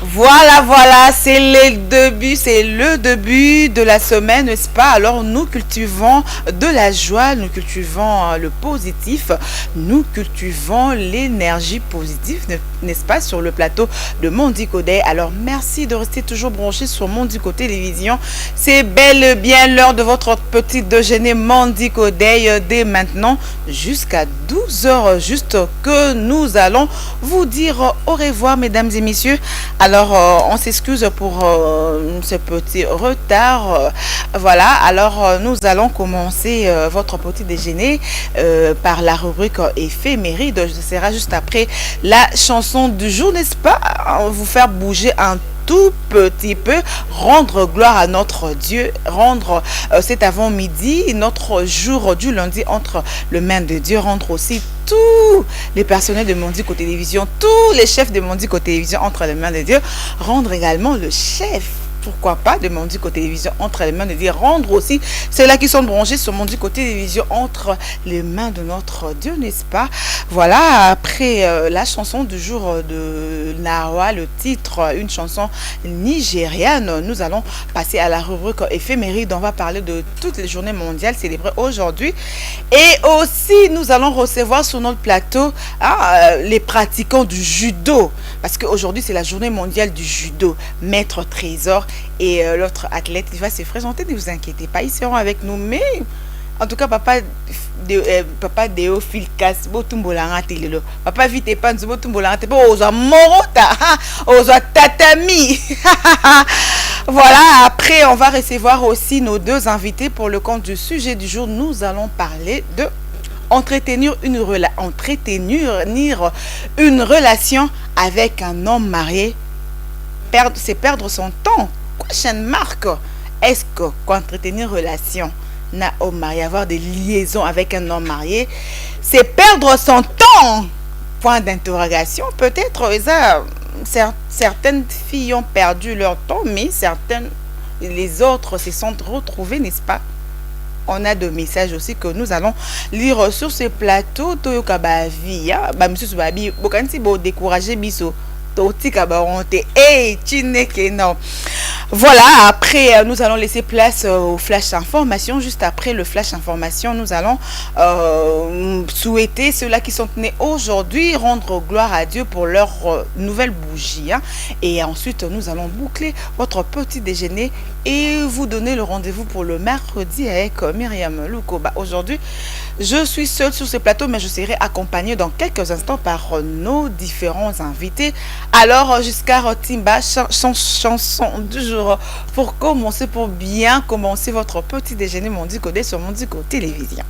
Voilà, voilà, c'est le début de la semaine, n'est-ce pas? Alors nous cultivons de la joie, nous cultivons le positif, nous cultivons l'énergie positive, n'est-ce pas, sur le plateau de Mondico Day. Alors merci de rester toujours branché sur Mondico Télévision. C'est bel et bien l'heure de votre petit déjeuner Mondico Day dès maintenant jusqu'à 12 heures juste que nous allons vous dire au revoir, mesdames et messieurs. Alors, on s'excuse pour ce petit retard. Voilà, alors nous allons commencer votre petit déjeuner par la rubrique éphéméride. Ce sera juste après la chanson du jour, n'est-ce pas? Vous faire bouger un tout petit peu, rendre gloire à notre Dieu, rendre cet avant-midi, notre jour du lundi entre les mains de Dieu, rendre aussi tous les personnels de Mondico Télévision, tous les chefs de Mondico Télévision entre les mains de Dieu, rendre également le chef. Pourquoi pas de Mondico Télévision entre les mains de Dieu, rendre aussi ceux-là qui sont branchés sur Mondico Télévision entre les mains de notre Dieu, n'est-ce pas? Voilà, après la chanson du jour de Nawa, le titre, une chanson nigériane, nous allons passer à la rubrique éphéméride. On va parler de toutes les journées mondiales célébrées aujourd'hui. Et aussi, nous allons recevoir sur notre plateau les pratiquants du judo. Parce qu'aujourd'hui, c'est la journée mondiale du judo. Maître Trésor et l'autre athlète, il va se présenter, ne vous inquiétez pas, ils seront avec nous. Mais en tout cas, papa Déophile Casse, botumbolanga telelo. Papa vite pas nous botumbolanga te po oza morota, oza tatami. Voilà, après on va recevoir aussi nos deux invités pour le compte du sujet du jour. Nous allons parler de entretenir une relation avec un homme marié. C'est perdre son temps. Question marque. Est-ce que qu'entretenir une relation n'a homme marié, avoir des liaisons avec un homme marié, c'est perdre son temps? Point d'interrogation. Peut-être certaines filles ont perdu leur temps, mais les autres se sont retrouvées, n'est-ce pas? On a des messages aussi que nous allons lire sur ce plateau. Toyoka ba vie, ba monsieur babi, bokansi bo décourager biso. Totika ba honte. Hey, chineke non. Voilà, après, nous allons laisser place au flash information. Juste après le flash information, nous allons souhaiter ceux-là qui sont nés aujourd'hui, rendre gloire à Dieu pour leur nouvelle bougie. Hein. Et ensuite, nous allons boucler votre petit déjeuner et vous donner le rendez-vous pour le mercredi avec Myriam Louko. Aujourd'hui, je suis seule sur ce plateau, mais je serai accompagnée dans quelques instants par nos différents invités. Alors, jusqu'à Timba, chanson du jour pour bien commencer votre petit déjeuner Mondico Day sur Mondico Télévision.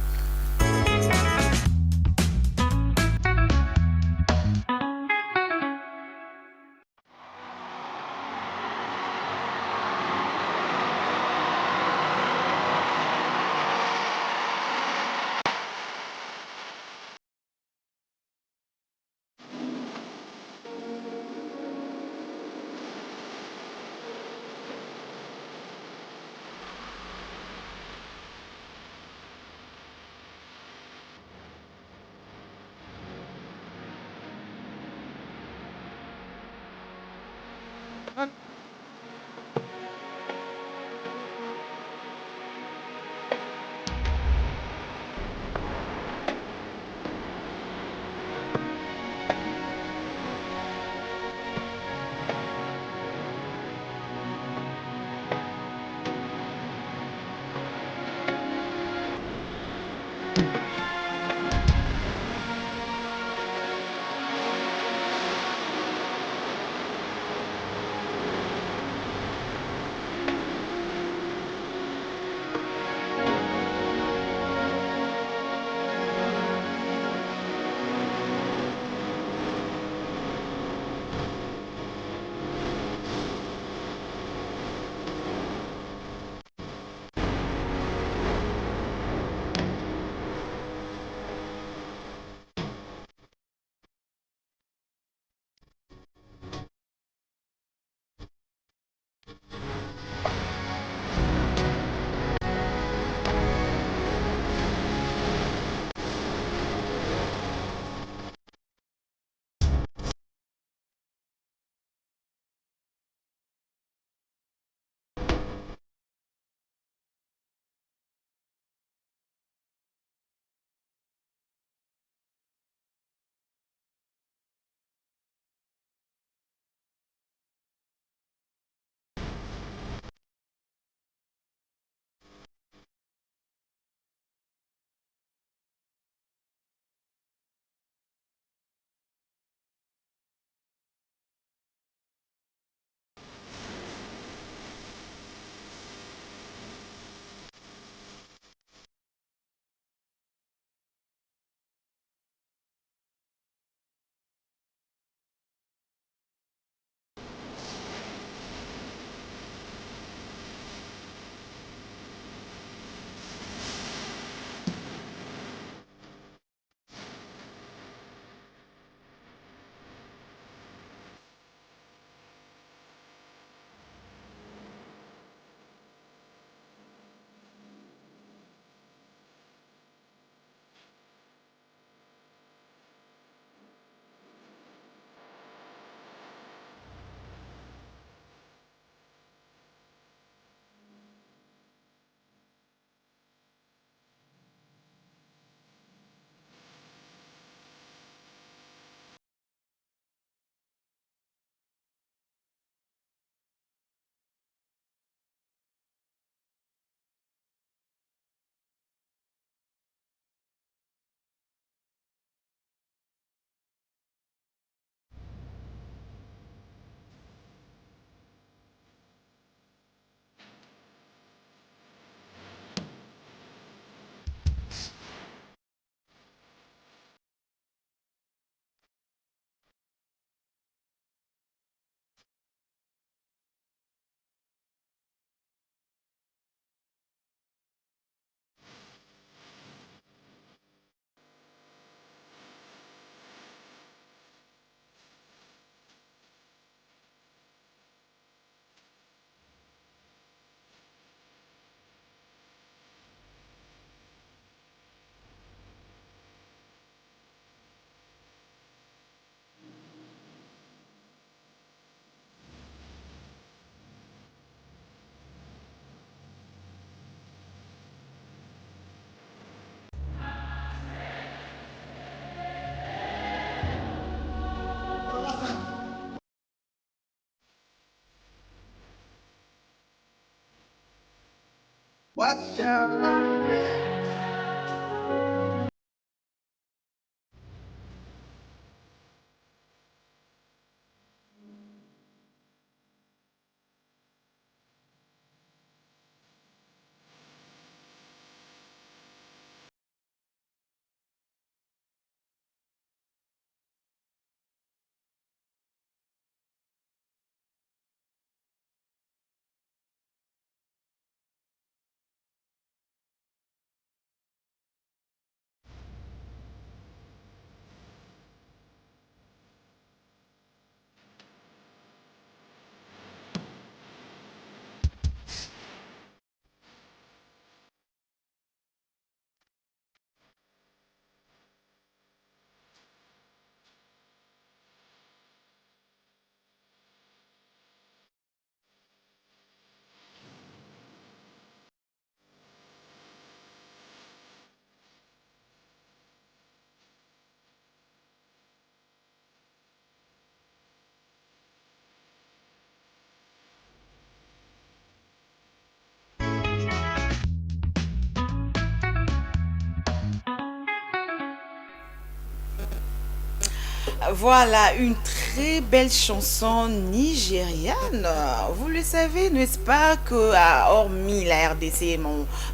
Voilà une très belle chanson nigériane. Vous le savez, n'est-ce pas, que hormis la RDC,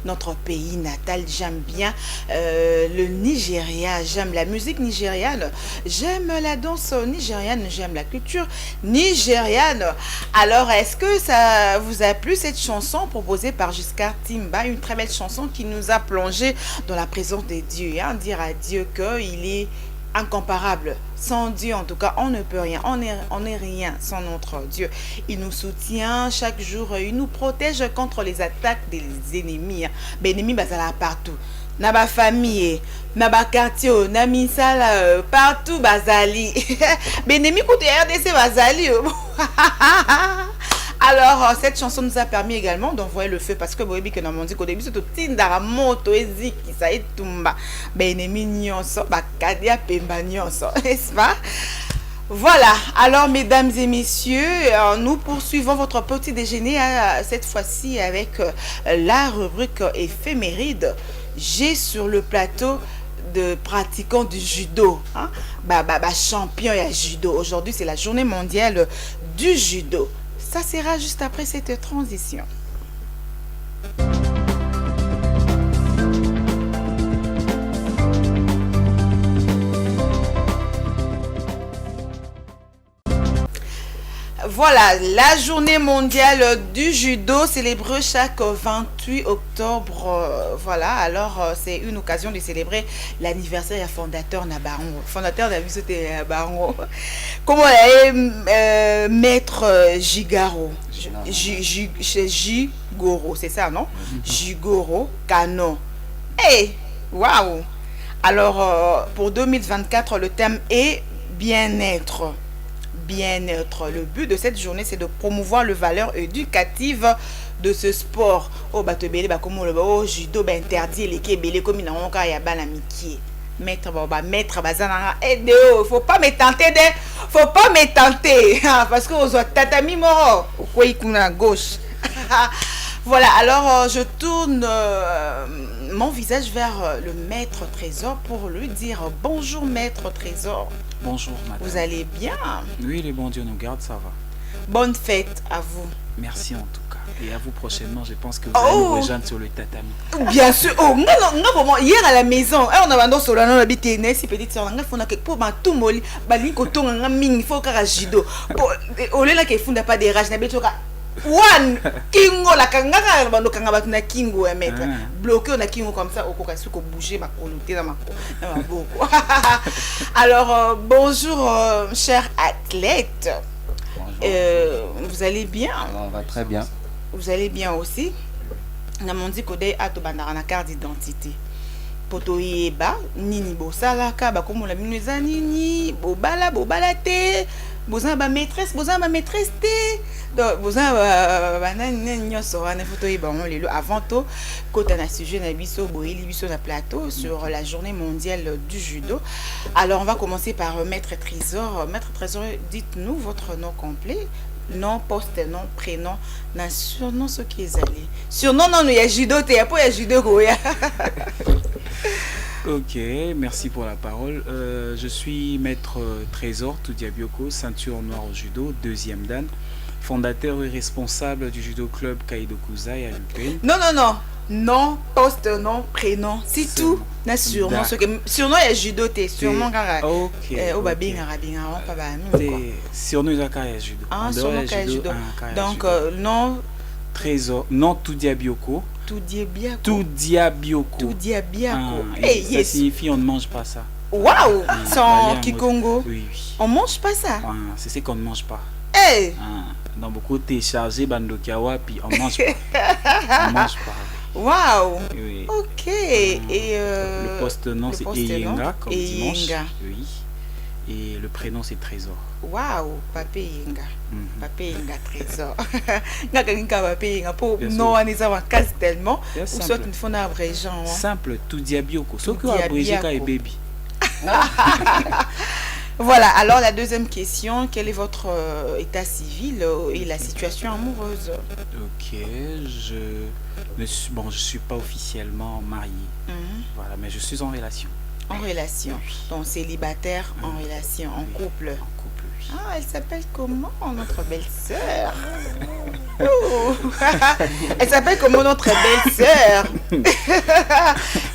notre pays natal, j'aime bien le Nigeria, j'aime la musique nigériane, j'aime la danse nigériane, j'aime la culture nigériane. Alors, est-ce que ça vous a plu cette chanson proposée par Giscard Timba, une très belle chanson qui nous a plongé dans la présence de Dieu, hein, dire à Dieu qu'il est incomparable. Sans Dieu, en tout cas, on ne peut rien. On est rien sans notre Dieu. Il nous soutient chaque jour. Il nous protège contre les attaques des ennemis. Les ennemis, bazala partout. Na ba famille, na ba quartier, na misala, partout bazali. Les ennemis côté RDC bazali. Alors, cette chanson nous a permis également d'envoyer le feu parce que vous voyez que nous avons dit qu'au début, c'est tout tindara moto ezi qui ça est tumba. Ben, ennemi nyonso, ba kadia pemba nyonso, n'est-ce pas? Voilà, alors mesdames et messieurs, nous poursuivons votre petit déjeuner cette fois-ci avec la rubrique éphéméride. J'ai sur le plateau de pratiquants du judo, hein? Champion et judo. Aujourd'hui, c'est la journée mondiale du judo. Ça sera juste après cette transition. Voilà, la journée mondiale du judo célébrée chaque 28 octobre. Voilà, alors c'est une occasion de célébrer l'anniversaire du fondateur Nabaron. Fondateur de la Nabaron. Comment est maître Jigaro? Jigoro, c'est ça, non? Jigoro Kano. Hey, waouh! Alors, pour 2024, le thème est bien-être. Bien-être. Le but de cette journée, c'est de promouvoir les valeurs éducatives de ce sport. Oh, batebele, comme le judo, interdit les kébélé, comme il y a un amitié. Maître, maître, aide, faut pas me tenter, faut pas me tenter, parce que vous êtes tatami moro, quoi, il à gauche. Voilà, alors je tourne mon visage vers le maître Trésor pour lui dire bonjour maître Trésor. Bonjour madame. Vous allez bien? Oui, les bons dieux nous gardent, ça va. Bonne fête à vous. Merci en tout cas. Et à vous prochainement, je pense que vous allez nous rejoindre sur le tatami. Bien sûr. Oh, non, hier à la maison, on a vendu sur la habité si petite soeur, on a fait pour tout moli, balinko ton ming, faut qu'à judo. Au lieu là qu'il funda pas des rages, n'habite pas. One kingo la kangaka bando kangaba tuna kingo ya maître bloqué on a kingo comme ça au cas où bouger ma coloté dans ma beaucoup. Alors bonjour cher athlète. Bonjour. Vous allez bien? On va très bien. Vous allez bien aussi? On a dit qu'on a une carte d'identité. Poto yeba nini bosala ka ba comme la minuza nini bobala te bozan ba maîtresse te donc bozan ba nani nyoso na photo yeba on lelo avant tout côté na sujet na biso boyeli biso na plateau sur la journée mondiale du judo. Alors on va commencer par maître Trésor. Maître Trésor, dites-nous votre nom complet, nom, poste, nom, prénom, na surnom ce qui est allé. Surnom, non, il y a judo, il y a judo, Ok, merci pour la parole. Je suis maître Trésor Toudiabioko, ceinture noire au judo, deuxième dan, fondateur et responsable du judo club Kaido Kuzai à l'UPN. Non, non, non. Nom, poste, nom, prénom. C'est tout. Na surnom. Surnom, il y a judo, t'es surnom. Ok. Surnom, il y a judo. Ah, surnom, il y a judo. Donc, nom. Trésor. Non, Toudiabioko. Toudiabioko. Ça signifie on ne mange pas ça. Waouh! Sans Kikongo. Oui. On mange pas ça. C'est ce qu'on ne mange pas. Hey! Dans beaucoup de chargé bandokawa puis on mange pas. On mange pas. Waouh! Oui. Ok. Et le poste nom c'est Eyenga comme dimanche. Oui. Et le prénom c'est Trésor. Waouh, Papé Yenga. Papé Yenga Trésor. Ngaka Papé Yenga pour non on est en casse tellement ou soit une fois abrégeant. Simple Toudiabioko. Sauf que abrégé ka et baby. Voilà, alors la deuxième question, quel est votre état civil et la situation amoureuse? Ok, je suis pas officiellement marié. Voilà, mais je suis en relation. En relation, donc célibataire, en relation, en couple. En couple, oui. Ah, elle s'appelle comment, notre belle-sœur? Elle s'appelle comment, notre belle-sœur?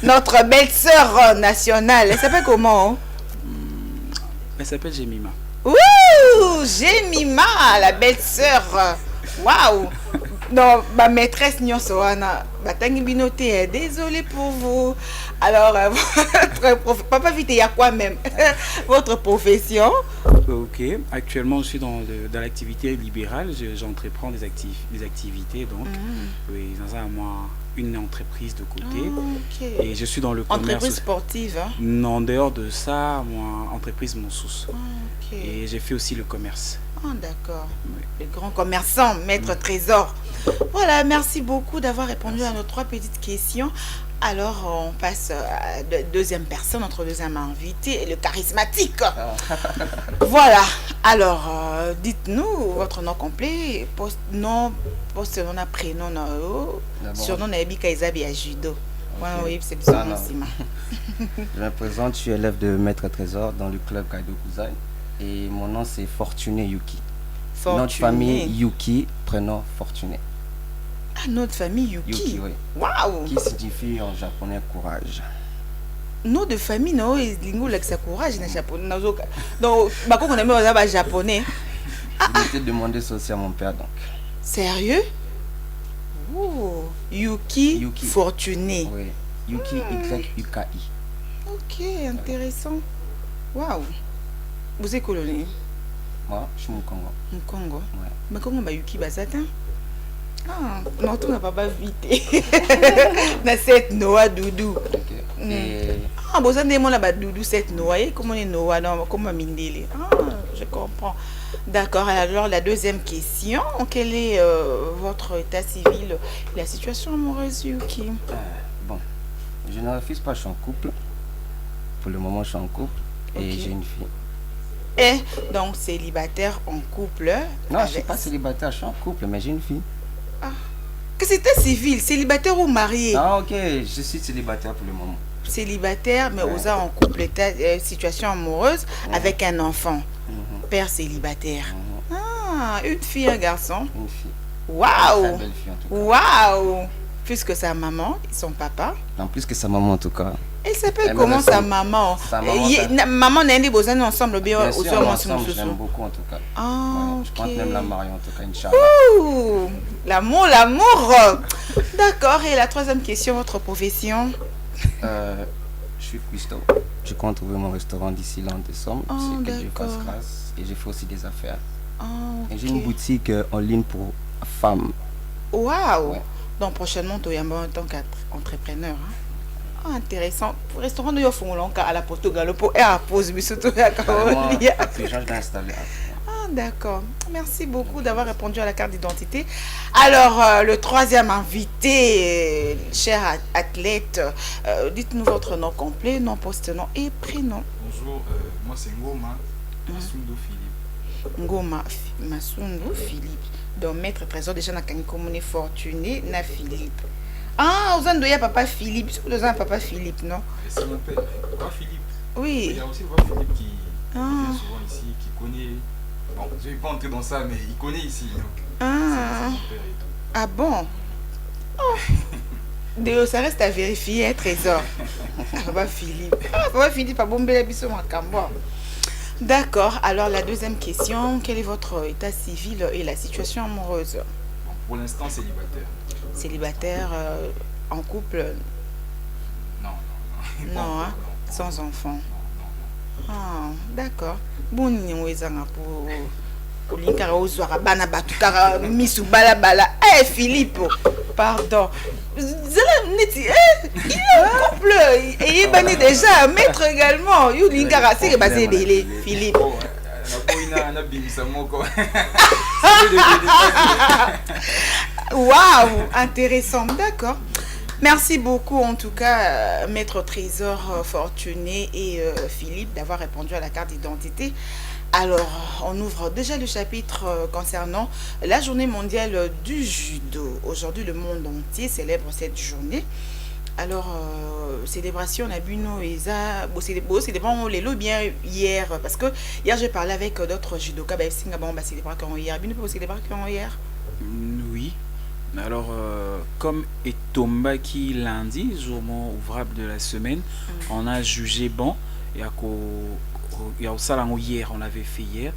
Notre belle-sœur nationale, elle s'appelle comment? Elle s'appelle Jemima. Ouh, Jemima, la belle-sœur. Waouh. Non, ma maîtresse Nyonsoana, Batangi Binoté, désolé pour vous. Alors, papa vite, il y a quoi même? Votre profession? Ok, actuellement je suis dans l'activité libérale, j'entreprends des activités, donc oui, dans une entreprise de côté. Et je suis dans le commerce. Entreprise sportive, hein? Non, en dehors de ça, entreprise mon sous. Et j'ai fait aussi le commerce. Ah, d'accord. Oui. Le grand commerçant, maître Trésor. Voilà, merci beaucoup d'avoir répondu à nos 3 petites questions. Alors, on passe à la deuxième personne, notre deuxième invité, le charismatique. Voilà. Alors, dites-nous votre nom complet, poste nom, prénom, surnom Naibika Izabi à judo. Oui, c'est bien. Je me présente, je suis élève de maître Trésor dans le club Kaido Kuzai. Et mon nom c'est Fortuné Yuki. Notre famille Yuki, prénom Fortuné. Ah, notre famille Yuki. Yuki, oui. Waouh. Qui signifie en japonais courage. Nom de famille, non, et lingo l'exa courage en japonais. Donc, bako on a mis au japonais. Je m'étais demandé ça aussi à mon père donc. Sérieux? Oh, Yuki Fortuné. Oui. Yuki Y-U-K-I. Ok, intéressant. Waouh. Vous êtes colonie? Moi, je suis Mukongo. Mukongo? Ouais. Mais comment va Yuki Bazata? Ah, non, tu n'as pas vite. Na cette Noah Doudou. Ok. Ah, vous avez demandé là Doudou cette Noah. Comment est Noah? Non, comment Mindele? Ah, je comprends. D'accord, alors la deuxième question. Quel est votre état civil, la situation amoureuse, Yuki? Bon, je ne refuse pas, je suis en couple. Pour le moment, je suis en couple et j'ai une fille. Et donc célibataire en couple? Non, je ne suis pas célibataire, je suis en couple, mais j'ai une fille. Ah. Que c'était civil, célibataire ou marié? Ah ok, je suis célibataire pour le moment. Célibataire, mais aux en couple, situation amoureuse avec un enfant. Père célibataire. Ah, une fille, un garçon? Une fille. Waouh! Une très belle fille en tout cas. Waouh! Plus que sa maman et son papa. Non, plus que sa maman en tout cas. Elle s'appelle comment sa maman? Maman n'a pas besoin ensemble bien sûr, ensemble, je l'aime beaucoup en tout cas. Ah, ouais, je compte même la marier en tout cas, Inch'Allah. Ouh, l'amour. D'accord, et la troisième question, votre profession? Je suis cuistot. Je compte ouvrir mon restaurant d'ici l'an décembre. C'est que Dieu fasse grâce. Et j'ai fait aussi des affaires. Et j'ai une boutique en ligne pour femmes. Waouh! Ouais. Donc prochainement, tu es en tant qu'entrepreneur. Hein? Ah, intéressant. Pour le restaurant, nous avons à la Portugal pour pause, mais surtout à Caroline. Ah, d'accord. Merci beaucoup d'avoir répondu à la carte d'identité. Alors, le troisième invité, cher athlète, dites-nous votre nom complet, nom, poste, nom et prénom. Bonjour, moi c'est Ngoma Asundo Philippe. Ngoma Masundu Philippe. Donc maître trésor déjà na kankomone Fortuné na Philippe. Ah, vous avez papa Philippe, vous avez papa Philippe, non? C'est mon père, papa Philippe. Oui. Il y a aussi papa Philippe qui vient souvent ici, qui connaît. Bon, je ne vais pas entrer dans ça, mais il connaît ici. Donc c'est mon père et tout. Ah bon? Oh. Ça reste à vérifier, hein, trésor. Papa Philippe. Papa Philippe a bombé la biso Makambo. D'accord. Alors la deuxième question, quel est votre état civil et la situation amoureuse? Bon, pour l'instant, célibataire. Célibataire, en couple? Non. Non, hein? Sans enfant. Non. Ah, d'accord. Bon, nous sommes pour l'inkara ozwara bana batukara misu bala bala. Eh Philippe, pardon. Zala neti il est en couple et il est déjà maître également. You l'inkara c'est que basé délai Philippe. Waouh, intéressant, d'accord. Merci beaucoup en tout cas, maître trésor Fortuné et Philippe d'avoir répondu à la carte d'identité. Alors, on ouvre déjà le chapitre concernant la journée mondiale du judo. Aujourd'hui, le monde entier célèbre cette journée. Alors, célébration, on a bu nos ESA, c'est les lots bien hier, parce que hier j'ai parlé avec d'autres judokas, on va célébrer quand hier. Vous célébrer quand hier? Oui. Alors, comme Etombaki lundi, jour ouvrable de la semaine, on a jugé bon. Il y a au salon hier, on l'avait fait hier.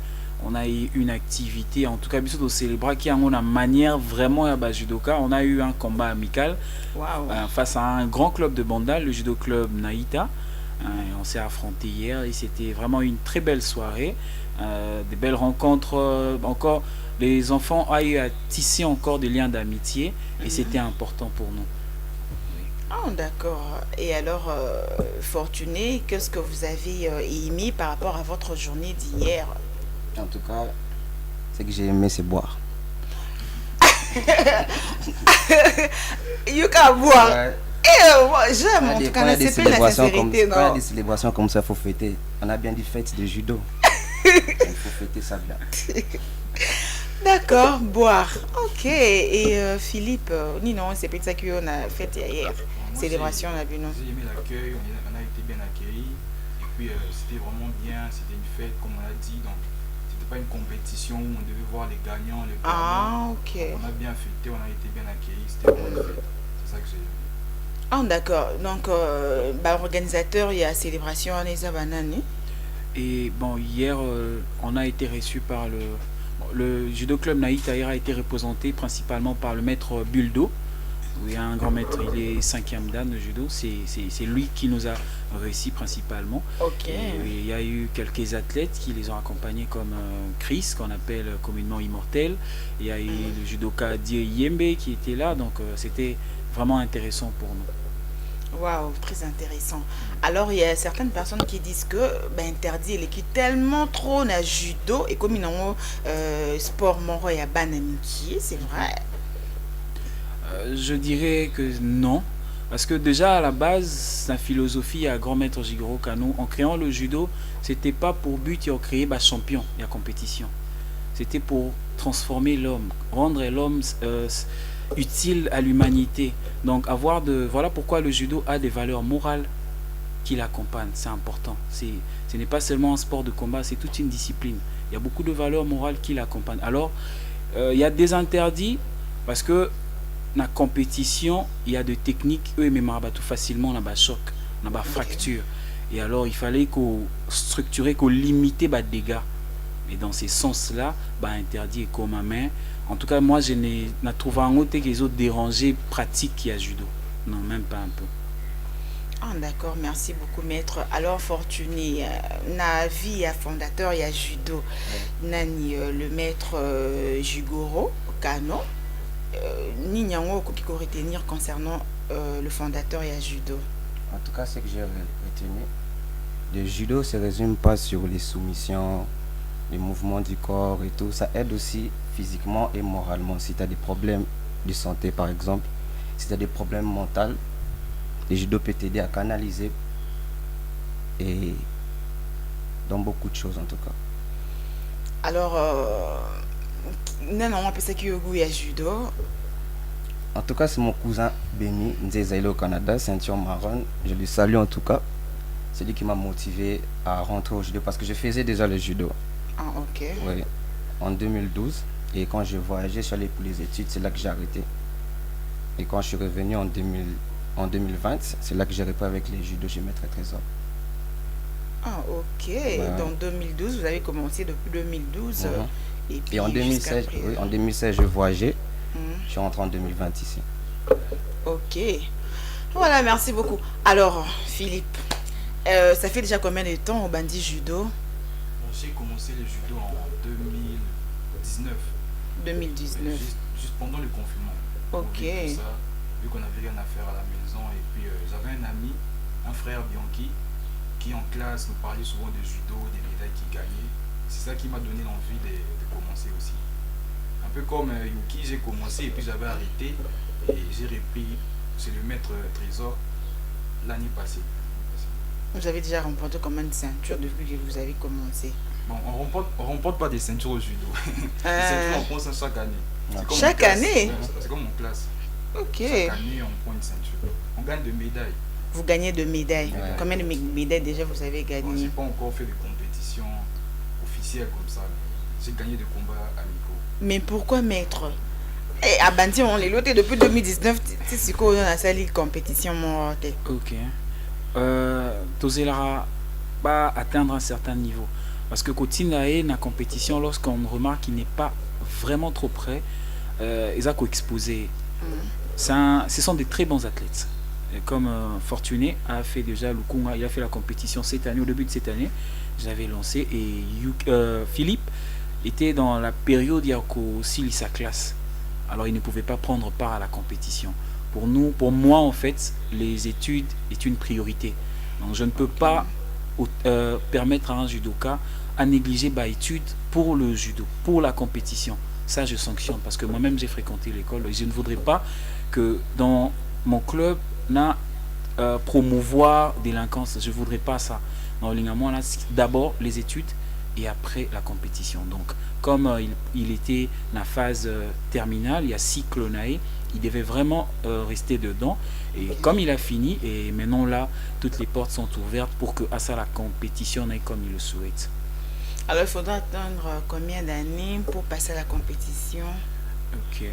On a eu une activité, en tout cas, de célébrer qui a une manière vraiment à judoka. On a eu un combat amical face à un grand club de Bandal, le judo club Naïta. On s'est affronté hier et c'était vraiment une très belle soirée. Des belles rencontres. Encore, les enfants ont eu à tisser encore des liens d'amitié et c'était important pour nous. Oh, d'accord. Et alors, Fortuné, qu'est-ce que vous avez aimé par rapport à votre journée d'hier? En tout cas, ce que j'ai aimé, c'est boire. You can boire. Ouais. Et j'aime, en tout cas, c'est pas la sincérité, non? Quand il y a des célébrations comme ça, il faut fêter. On a bien dit fête de judo. Il faut fêter ça bien. D'accord, boire. Ok. Et Philippe, non, c'est pas ça qu'on a fait hier. Célébration, on a vu, non? J'ai aimé l'accueil, on a été bien accueillis. Et puis, c'était vraiment bien, c'était une fête, comme on l'a dit. Donc, c'était pas une compétition où on devait voir les gagnants, les perdants. Ah, ok. On a bien fêté, on a été bien accueillis, c'était vraiment une fête. C'est ça que j'ai aimé. Ah, d'accord. Donc, organisateur, il y a célébration en Esa Banani. Et bon, hier, on a été reçu par le judo club Naïta a été représenté principalement par le maître Buldo. Oui, un grand maître, il est 5e dan de judo, c'est lui qui nous a réussi principalement. Ok. Il y a eu quelques athlètes qui les ont accompagnés comme Chris, qu'on appelle communément Immortel. Il y a eu le judoka Die Yembe qui était là, donc c'était vraiment intéressant pour nous. Waouh, très intéressant. Alors, il y a certaines personnes qui disent que interdit l'équipe tellement trop na judo et comme ils ont sport moro et banamiki, c'est vrai. Je dirais que non, parce que déjà à la base, la philosophie à grand maître Jigoro Kano, en créant le judo, c'était pas pour but de créer champion de la compétition. C'était pour transformer l'homme, rendre l'homme utile à l'humanité. Donc voilà pourquoi le judo a des valeurs morales qui l'accompagnent, c'est important. Ce n'est pas seulement un sport de combat, c'est toute une discipline. Il y a beaucoup de valeurs morales qui l'accompagnent. Alors, il y a des interdits parce que dans la compétition, il y a des techniques, eux, mais tout facilement, on a des chocs, on a des fractures. Et alors, il fallait qu'on structure, qu'on limite les dégâts. Et dans ces sens-là, interdit et comme à main. En tout cas, moi, je n'ai trouvé un autre que les autres dérangés pratiques qui a judo. Non, même pas un peu. Ah, d'accord, merci beaucoup, maître. Alors, Fortuné, na vie à fondateur, il y a judo. Nani, le maître Jigoro Kano. Ni nyango qui peut retenir concernant le fondateur et à judo. En tout cas, ce que j'ai retenu, le judo ne se résume pas sur les soumissions, les mouvements du corps et tout. Ça aide aussi physiquement et moralement. Si tu as des problèmes de santé, par exemple, si tu as des problèmes mentaux, le judo peut t'aider à canaliser et dans beaucoup de choses en tout cas. Alors, non, on appelle ça qui est judo. En tout cas, c'est mon cousin Benny Nzeza, il est au Canada, ceinture marron. Je lui salue en tout cas. C'est lui qui m'a motivé à rentrer au judo parce que je faisais déjà le judo. Ah, ok. Oui, en 2012. Et quand j'ai voyagé, je suis allé pour les études, c'est là que j'ai arrêté. Et quand je suis revenu en 2020, c'est là que j'ai repris avec les judo chez Maître Trésor. Ah, ok. Ouais. Donc 2012, vous avez commencé depuis 2012. Et puis Et en 2016, jusqu'après, oui, en 2016, je voyageais. Mhm. Je suis rentré en 2020 ici. Ok. Voilà, merci beaucoup. Alors, Philippe, ça fait déjà combien de temps au Bandit Judo? Bon, j'ai commencé le judo en 2019. 2019. Juste pendant le confinement. Ok. Donc, vu ça, vu qu'on n'avait rien à faire à la maison, et puis j'avais un ami, un frère Bianchi, qui en classe nous parlait souvent de judo, des médailles qu'il gagnait. C'est ça qui m'a donné l'envie de commencer aussi. Un peu comme Yuki, j'ai commencé et puis j'avais arrêté et j'ai repris. C'est le Maître Trésor l'année passée. Vous avez déjà remporté combien de ceintures depuis que vous avez commencé? Bon, on remporte pas des ceintures au judo. Les ceintures, on prend ça chaque année. C'est comme Chaque en classe. année? C'est comme en classe. Ok. Chaque année, on prend une ceinture. On gagne des médailles. Vous gagnez de médailles. Ouais. Combien de médailles déjà vous avez Bon, gagné? j'ai pas encore fait de compétition officielle comme ça, mais j'ai gagné des combats amicaux. Mais pourquoi maître? Eh, à Bandi, on les loté depuis 2019. C'est ce qu'on a sali compétition. Ok. Tozelara pas atteindre un certain niveau. Parce que Kotinae, la compétition, lorsqu'on remarque qu'il n'est pas vraiment trop près, ils ont exposé. Ce sont des très bons athlètes. Et comme Fortuné a fait déjà Lukunga, il a fait la compétition cette année, au début de cette année, j'avais lancé. Et Philippe était dans la période où il sa classe. Alors il ne pouvait pas prendre part à la compétition. Pour moi en fait, les études est une priorité. Donc je ne peux pas permettre à un judoka à négliger les études pour le judo, pour la compétition. Ça je sanctionne parce que moi-même j'ai fréquenté l'école et je ne voudrais pas que dans mon club na promouvoir délinquance. Je ne voudrais pas ça. Dans le ligament là, d'abord les études et après la compétition. Donc comme il était dans la phase terminale, il y a cycle naï, il devait vraiment rester dedans. Et comme il a fini, et maintenant là, toutes les portes sont ouvertes pour que à ça la compétition aille comme il le souhaite. Alors il faudra attendre combien d'années pour passer à la compétition? Ok.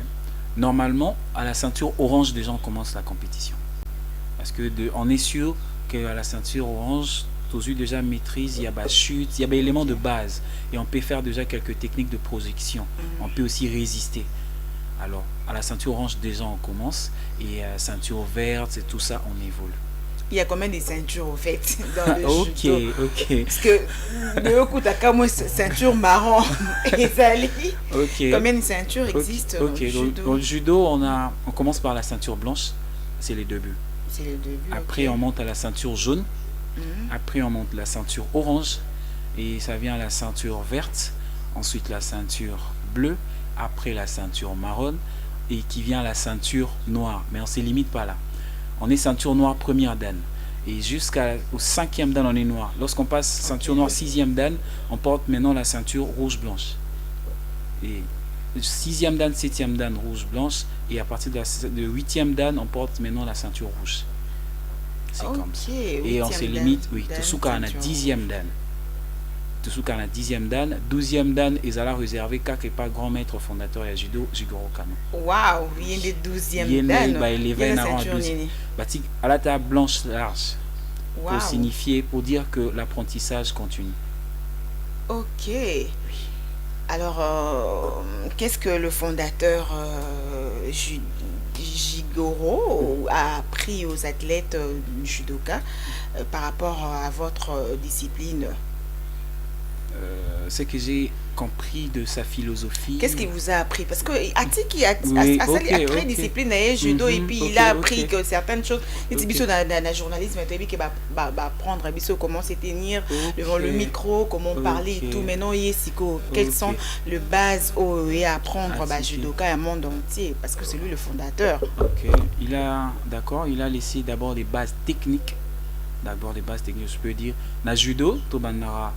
Normalement, à la ceinture orange, déjà on commence la compétition. Parce que on est sûr qu'à la ceinture orange, tu as déjà maîtrise, il y a des chutes, il y a des éléments de base. Et on peut faire déjà quelques techniques de projection. On peut aussi résister. Alors, à la ceinture orange, déjà on commence. Et à la ceinture verte, et tout ça, on évolue. Il y a combien de ceintures au fait dans le Ok, judo? ok. Parce que le coup t'as moi ceinture marron et Zali. Ok. Combien de ceintures existent Ok, au judo? dans le judo, on commence par la ceinture blanche. C'est les débuts. C'est le début. Après, ok. on monte à la ceinture jaune. Mhm. Après, on monte la ceinture orange. Et ça vient à la ceinture verte. Ensuite, la ceinture bleue. Après, la ceinture marron. Et qui vient à la ceinture noire. Mais on ne se limite pas là. On est ceinture noire première dan. Et jusqu'au 5e dan, on est noir. Lorsqu'on passe ceinture noire 6e dan, on porte maintenant la ceinture rouge-blanche. Et 6e dan, 7e dan, rouge-blanche. Et à partir de 8e dan, on porte maintenant la ceinture rouge. C'est comme ça. Et on se limite, oui, tout ce qu'on a 10e dan. Tout ce qu'on a 10e dan. 12e dan, ils allaient réserver car il pas grand maître fondateur et judo, Jigoro Kano. Waouh, il y a des 12e Il y a dan. bah, il y a Il y a la un ceinture rang nini. Batik à la table blanche large pour Waouh. signifier, pour dire que l'apprentissage continue. Ok. Alors, qu'est-ce que le fondateur Jigoro a appris aux athlètes judoka par rapport à votre discipline? Ce que j'ai compris de sa philosophie. Qu'est-ce qu'il vous a appris? Parce que Atiki a Oui, créé ok. discipline et judo et puis il Ok, a appris ok. que certaines choses, les Ok. biso dans le journalisme, il va apprendre comment se tenir devant le micro, comment parler et Ok. tout. Maintenant, quelles Ok. sont les bases et apprendre Atiki. judoka à un monde entier parce que c'est lui le fondateur. Ok. Il a laissé d'abord des bases techniques. Je peux dire. Na judo, to bandara,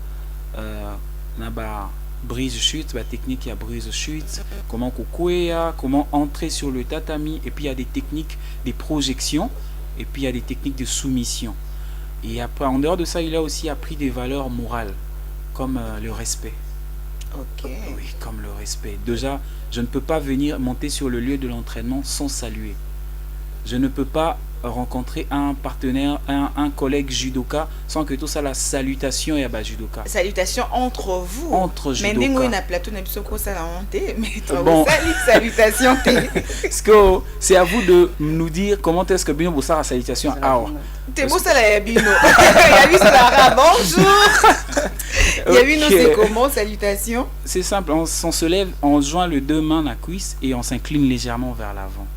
na ba brise-chute, la technique, il y a brise-chute, comment kukuea, comment entrer sur le tatami, et puis il y a des techniques, des projections, et puis il y a des techniques de soumission. Et après, en dehors de ça, il a aussi appris des valeurs morales, comme le respect. Ok. Oui, comme le respect. Déjà, je ne peux pas venir monter sur le lieu de l'entraînement sans saluer. Je ne peux pas rencontrer un partenaire, un collègue judoka sans que tout ça, la salutation et à judoka. Salutations entre vous. Entre mais judoka. ndingo na plateau na biso ko sala honte mais Bon. salutations. Parce que c'est à vous de nous dire comment est-ce que Bino Bossa a salutation à Awa. T'es beau ça la Bino. Il y a vu ça bonjour. Il y a vu nous c'est comment salutations. C'est simple, on se lève, on joint les deux mains à la cuisse et on s'incline légèrement vers l'avant.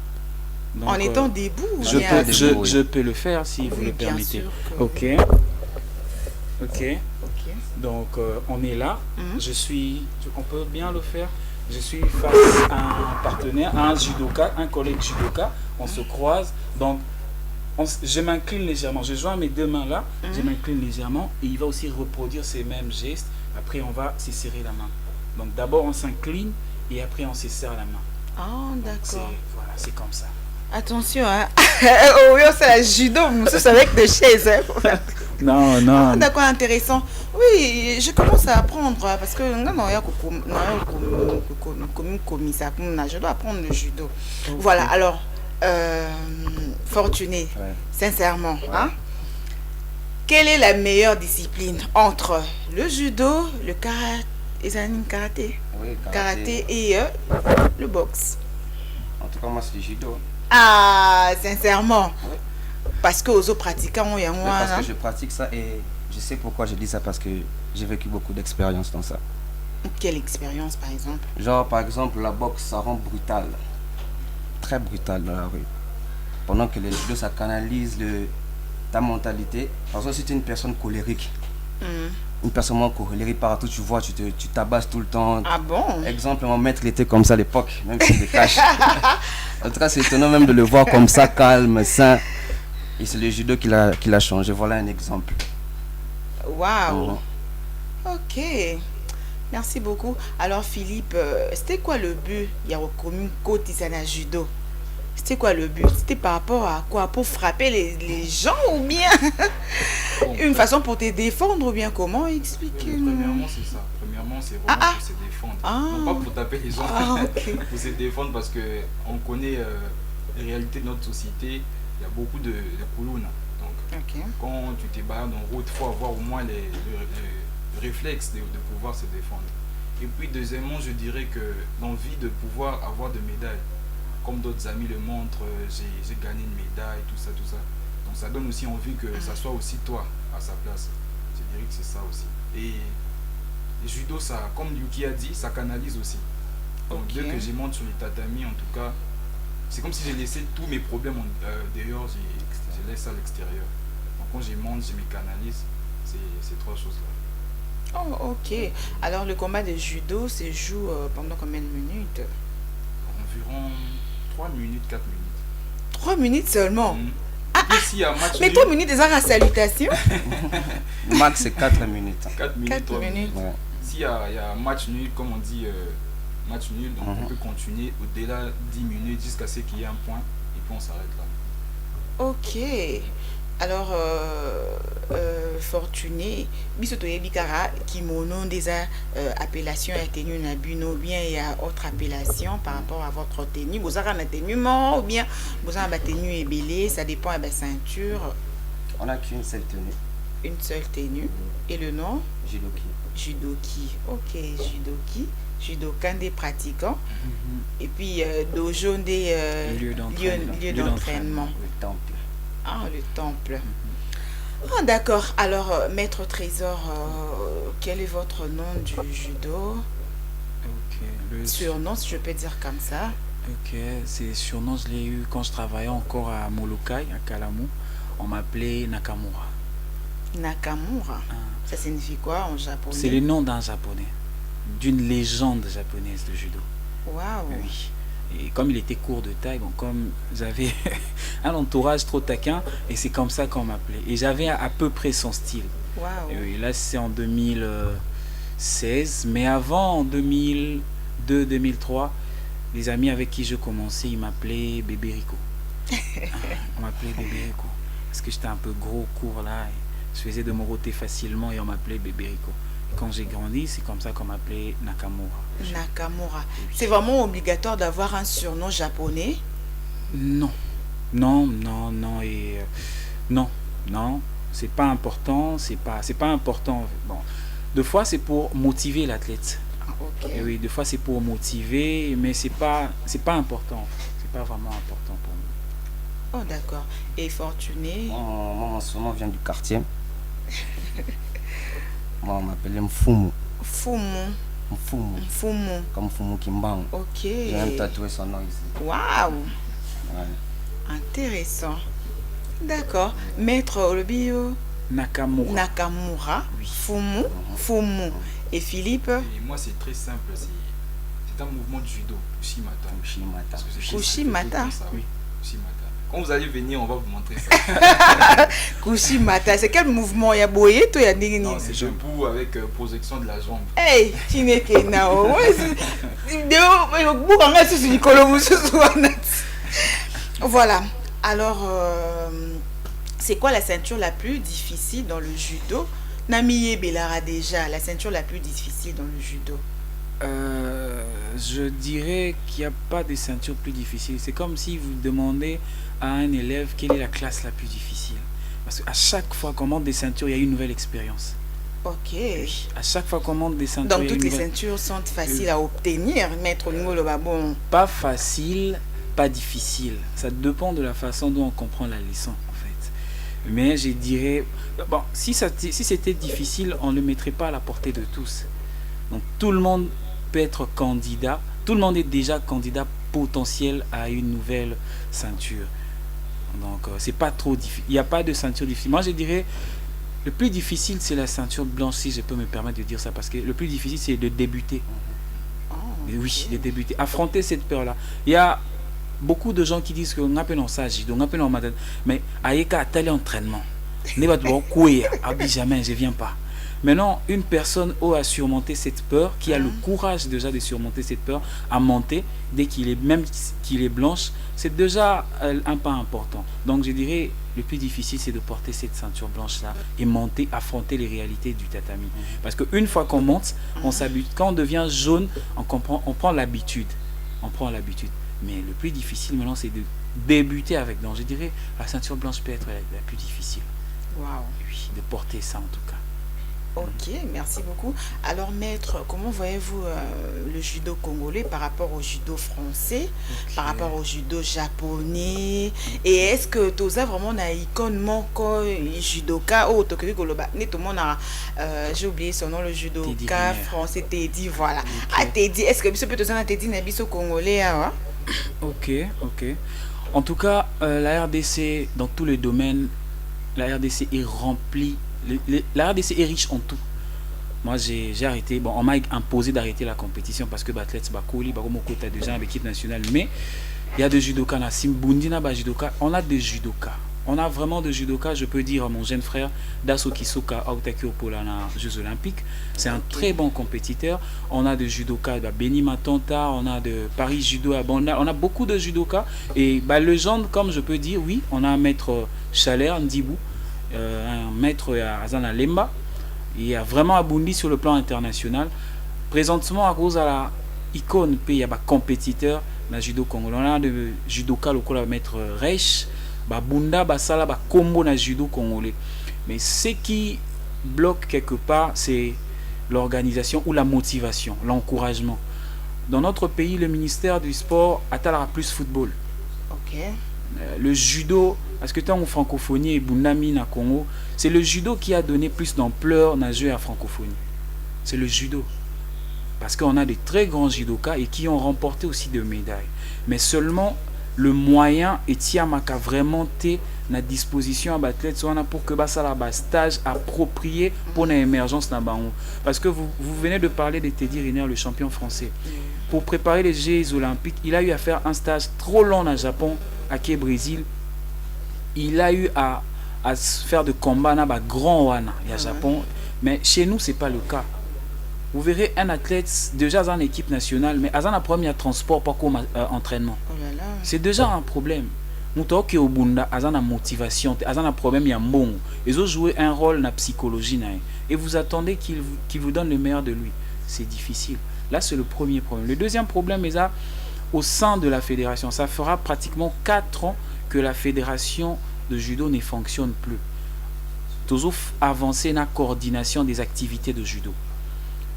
Donc, en étant debout. Je peux le faire si vous le bien permettez. sûr Ok. Donc on est là. On peut bien le faire. Je suis face à un partenaire, à un judoka, un collègue judoka. On se croise. Donc je m'incline légèrement. Je joins mes deux mains là. Je m'incline légèrement et il va aussi reproduire ces mêmes gestes. Après on va se serrer la main. Donc d'abord on s'incline et après on se serre la main. Ah d'accord. Voilà, c'est comme ça. Attention, hein. Oh oui, c'est la judo, c'est avec des chaises. Hein. Non. Ah, d'accord, intéressant. Oui, je commence à apprendre parce que je dois apprendre le judo. Okay. Voilà, alors, Fortuné, sincèrement, hein, quelle est la meilleure discipline entre le judo, le karaté, karaté et le boxe? En tout cas, moi, c'est le judo. Ah, sincèrement. Parce que aux autres pratiquants, il y a moi. Parce que je pratique ça et je sais pourquoi je dis ça, parce que j'ai vécu beaucoup d'expérience dans ça. Quelle expérience, par exemple? Genre, par exemple, la boxe, ça rend brutal. Très brutal dans la rue. Pendant que le judo, ça canalise ta mentalité. Par exemple, si tu es une personne colérique, une personne moins colérique, partout tu vois, tu tabasses tout le temps. Ah bon? Exemple, mon maître, il était comme ça à l'époque, même s'il le cache. En tout cas, c'est étonnant même de le voir comme ça, calme, sain. Et c'est le judo qui l'a changé. Voilà un exemple. Waouh! Ok. Merci beaucoup. Alors, Philippe, c'était quoi le but? Il y a recommune côté à judo. C'était quoi le but? C'était par rapport à quoi? Pour frapper les gens ou bien une façon pour te défendre ou bien comment? Expliquez-nous. Premièrement, c'est ça. Premièrement, c'est vraiment pour se défendre. Non pas pour taper les gens, okay. Pour se défendre parce qu'on connaît les réalités de notre société. Il y a beaucoup de coulouna. Donc, quand tu te balades en route, il faut avoir au moins le réflexe de pouvoir se défendre. Et puis, deuxièmement, je dirais que l'envie de pouvoir avoir de médailles. Comme d'autres amis le montrent, j'ai gagné une médaille, tout ça. Donc ça donne aussi envie que ça soit aussi toi à sa place. Je dirais que c'est ça aussi. Et le judo, ça, comme Yuki a dit, ça canalise aussi. Donc dès que je monte sur les tatamis, en tout cas, c'est comme si j'ai laissé tous mes problèmes dehors, je laisse à l'extérieur. Donc quand je monte, je me canalise, c'est trois choses-là. Oh, ok. Alors le combat de judo se joue pendant combien de minutes? Environ 3 minutes, 4 minutes. 3 minutes seulement? Ici, match mais 3 minutes déjà à salutation? Max, c'est 4 minutes. 4 minutes. 4 minutes. Ouais. S'il y a match nul, comme on dit, match nul, donc on peut continuer au-delà 10 minutes jusqu'à ce qu'il y ait un point et puis on s'arrête là. Ok. Alors, Fortuné, bisoto yebikara kimono des appellations à tenue na buno, bien il y a autre appellation par rapport à votre tenue. Vous avez une tenue mort ou bien vous avez une tenue ébélée, ça dépend de la ceinture. On n'a qu'une seule tenue. Une seule tenue. Et le nom? Judoki. Judoki. Ok, judoki. Judokan des pratiquants. Et puis dojo des lieux d'entraînement. Le temple. Ah, le temple. Ah, d'accord. Alors, Maître Trésor, quel est votre nom du judo? Surnom, si je peux dire comme ça. Ok, c'est surnom, je l'ai eu quand je travaillais encore à Molokai, à Kalamu. On m'appelait Nakamura. Nakamura. Ça signifie quoi en japonais? C'est le nom d'un japonais, d'une légende japonaise de judo. Waouh. Oui. Et comme il était court de taille, bon, comme j'avais un entourage trop taquin, et c'est comme ça qu'on m'appelait. Et j'avais à peu près son style. Waouh. Et là, c'est en 2000, 2016. Mais avant, en 2002-2003, les amis avec qui je commençais, ils m'appelaient Bébé Rico. On m'appelait Bébé Rico. Parce que j'étais un peu gros, court là. Et je faisais de moroter facilement et on m'appelait Bébé Rico. Quand j'ai grandi, c'est comme ça qu'on m'appelait Nakamura. Nakamura. C'est vraiment obligatoire d'avoir un surnom japonais? Non. Non, non, non. Et non, non. C'est pas important. C'est pas important. Bon. Deux fois, c'est pour motiver l'athlète. Okay. Et oui, deux fois, c'est pour motiver, mais c'est pas important. C'est pas vraiment important pour nous. Oh, d'accord. Et Fortuné? Moi, mon surnom vient du quartier. Moi, on m'appelait Mfumu. Fumu. Mfumu. Fumu. Comme Mfumu Kimbang. Ok. J'ai même tatoué son nom ici. Waouh. Ouais. Intéressant. D'accord. Maître Olobio? Nakamura. Nakamura. Oui. Fumu. Fumu. Et Philippe? Et moi, c'est très simple. C'est un mouvement de judo, Kushimata. Kushimata. Parce que c'est Kushimata. comme ça, Oui. Kushimata. Quand vous allez venir, on va vous montrer ça. Kushimata. C'est quel mouvement? Il y a boyé, toi, il y a nini? Non, c'est debout avec projection de la jambe. Hey, Chineke Nao. Voilà. Alors, c'est quoi la ceinture la plus difficile dans le judo? Namiye Belara déjà, la ceinture la plus difficile dans le judo. Je dirais qu'il n'y a pas de ceinture plus difficile. C'est comme si vous demandez à un élève quelle est la classe la plus difficile. Parce qu'à chaque fois qu'on monte des ceintures, il y a une nouvelle expérience. Ok. À chaque fois qu'on monte des ceintures, Donc il y a toutes une les nouvelle... ceintures sont faciles à obtenir, maître Ngolo Babon. Pas facile, pas difficile. Ça dépend de la façon dont on comprend la leçon, en fait. Mais je dirais... Bon, si c'était difficile, on ne le mettrait pas à la portée de tous. Donc tout le monde peut être candidat. Tout le monde est déjà candidat potentiel à une nouvelle ceinture. Donc c'est pas trop difficile. Il n'y a pas de ceinture difficile. Moi je dirais le plus difficile c'est la ceinture blanche, si je peux me permettre de dire ça, parce que le plus difficile c'est de débuter. Oh, Et oui, de débuter. Affronter cette peur-là. Il y a beaucoup de gens qui disent qu'on appelle en sage, on appelle en matin, mais Ayeka a tel entraînement. Ne va pas courir, jamais, je viens pas. Maintenant, une personne a surmonté cette peur, qui a le courage déjà de surmonter cette peur, à monter, dès qu'il est, même qu'il est blanche, c'est déjà un pas important. Donc je dirais, le plus difficile, c'est de porter cette ceinture blanche-là et monter, affronter les réalités du tatami. Parce qu'une fois qu'on monte, on s'habitue. Quand on devient jaune, on prend l'habitude. On prend l'habitude. Mais le plus difficile maintenant, c'est de débuter avec. Donc je dirais, la ceinture blanche peut être la plus difficile. Wow. Oui, de porter ça en tout cas. Ok, merci beaucoup. Alors maître, comment voyez-vous le judo congolais par rapport au judo français, par rapport au judo japonais? Et est-ce que tu as vraiment une icône moko judoka ou Tokyo Goloba? J'ai oublié son nom, le judoka français Teddy, voilà. Ah Teddy, est-ce que tu peux te dire Teddy Nabiso congolais? Ok. En tout cas, la RDC dans tous les domaines, la RDC est remplie. La RDC est riche en tout. Moi j'ai arrêté, bon on m'a imposé d'arrêter la compétition parce que l'athlète Bakoli, Bakomoko a déjà avec l'équipe nationale, mais il y a des judokas là, Simbundina judoka, on a des judokas. On a vraiment des judokas, je peux dire à mon jeune frère Daso Kisoka Aotakio Polana Jeux Olympiques, c'est un très bon compétiteur. On a des judokas, Beni Matanta, on a de Paris Judo à Banda, on a beaucoup de judokas et légende comme je peux dire, oui, on a un maître Chaler Ndibou, un maître à Azana Lemba, il a vraiment abondi sur le plan international. Présentement, à cause de la icône, il y a des compétiteurs dans le judo congolais. On a de judoka local à maître Reich, Bunda, Basala, Kombo dans le judo congolais. Mais ce qui bloque quelque part, c'est l'organisation ou la motivation, l'encouragement. Dans notre pays, le ministère du sport a plus football. Ok. Le judo, parce que tant en francophonie et Bundami na Congo, c'est le judo qui a donné plus d'ampleur dans le jeu à francophonie. C'est le judo. Parce qu'on a des très grands judokas et qui ont remporté aussi des médailles. Mais seulement le moyen est Tiamaka vraiment été à disposition à l'athlète pour que ça la stage approprié pour l'émergence dans Bango. Parce que vous venez de parler de Teddy Riner, le champion français. Pour préparer les Jeux olympiques, il a eu à faire un stage trop long au Japon, à Ké Brésil. Il a eu à faire de combats dans grand wana, il y a Japon. Mais chez nous, ce n'est pas le cas. vous verrez un athlète déjà dans l'équipe nationale, mais à un premier transport, pas comme entraînement. Oh là là. C'est déjà un problème. Muto qui au bunda, à une motivation, à un problème, il y a bon. Ils ont joué un rôle dans la psychologie, et vous attendez qu'il vous donne le meilleur de lui. C'est difficile. Là, c'est le premier problème. Le deuxième problème est là, au sein de la fédération. Ça fera pratiquement 4 ans que la fédération de judo ne fonctionne plus. Toujours avancer dans la coordination des activités de judo.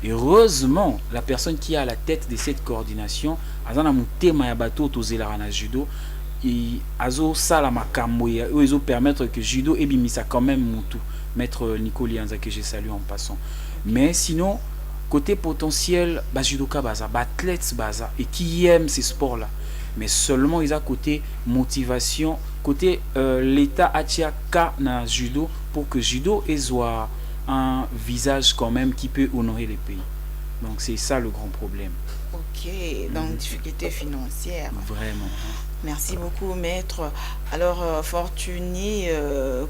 Heureusement, la personne qui est à la tête de cette coordination, azana mutema ya bato tozela na judo, et azo sala makambo ya ezo permettre que judo ebimisa quand même mutu, maître Nico Lianza que je salue en passant. Mais sinon, côté potentiel, ba judoka baza, ba athlètes baza et qui aiment ces sports là. Mais seulement ils ont côté motivation, côté l'état achiaka na judo pour que judo soit un visage quand même qui peut honorer les pays. Donc c'est ça le grand problème. Ok, donc difficulté financière. Vraiment. Merci beaucoup, maître. Alors, Fortuny,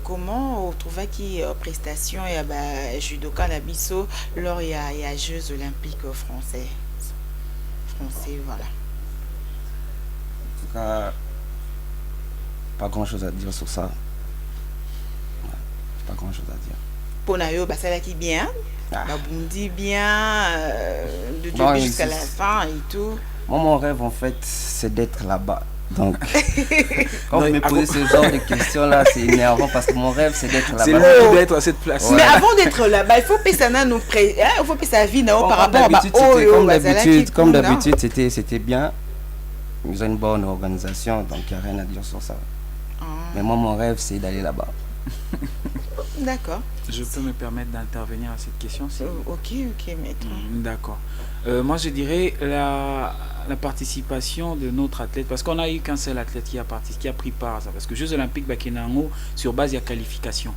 comment on trouve qui prestation et judoka na biso lors il y a Jeux olympiques français, voilà. En tout cas, pas grand chose à dire sur ça. Ouais, pas grand chose à dire. Ponayo, ça qui bien, Babundi bien, de Bon, début jusqu'à la fin et tout. Moi, mon rêve, en fait, c'est d'être là-bas. Donc, quand vous me posez ce genre de questions-là, c'est énervant parce que mon rêve, c'est d'être là-bas. C'est lui qui doit être à cette place. Ouais. Mais avant d'être là-bas, il faut payer nous il faut payer sa vie par rapport à comme d'habitude, c'était bien. Ils ont une bonne organisation, donc il n'y a rien à dire sur ça. Mais moi, mon rêve, c'est d'aller là-bas. D'accord. Je peux me permettre d'intervenir à cette question Ok, maître. D'accord. Moi, je dirais la participation de notre athlète, parce qu'on n'a eu qu'un seul athlète qui a pris part à ça. Parce que Jeux Olympiques, Bakenango, sur base, il y a qualification.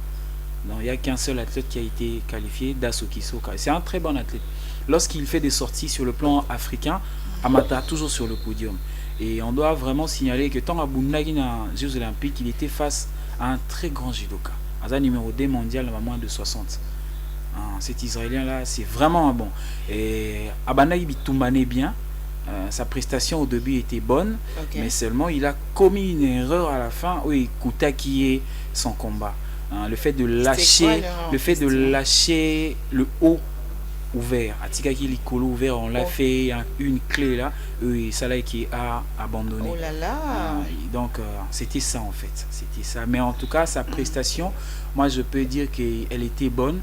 Donc, il n'y a qu'un seul athlète qui a été qualifié, Dasoki Soka. C'est un très bon athlète. Lorsqu'il fait des sorties sur le plan africain, Amata toujours sur le podium. Et on doit vraiment signaler que tant à Bundagi dans les Jeux Olympiques, il était face à un très grand judoka. Un numéro 2 mondial à moins de 60. Cet Israélien-là, c'est vraiment un bon. Et Abanaï Bitoumane bien. Sa prestation au début était bonne, mais seulement il a commis une erreur à la fin. Oui, Koutaki son combat. Le fait de lâcher, le haut ouvert, Atikaki Likolo ouvert, on l'a fait une clé là, et Salah qui a abandonné. Oh là là. Donc c'était ça en fait, c'était ça. Mais en tout cas sa prestation, moi je peux dire qu'elle était bonne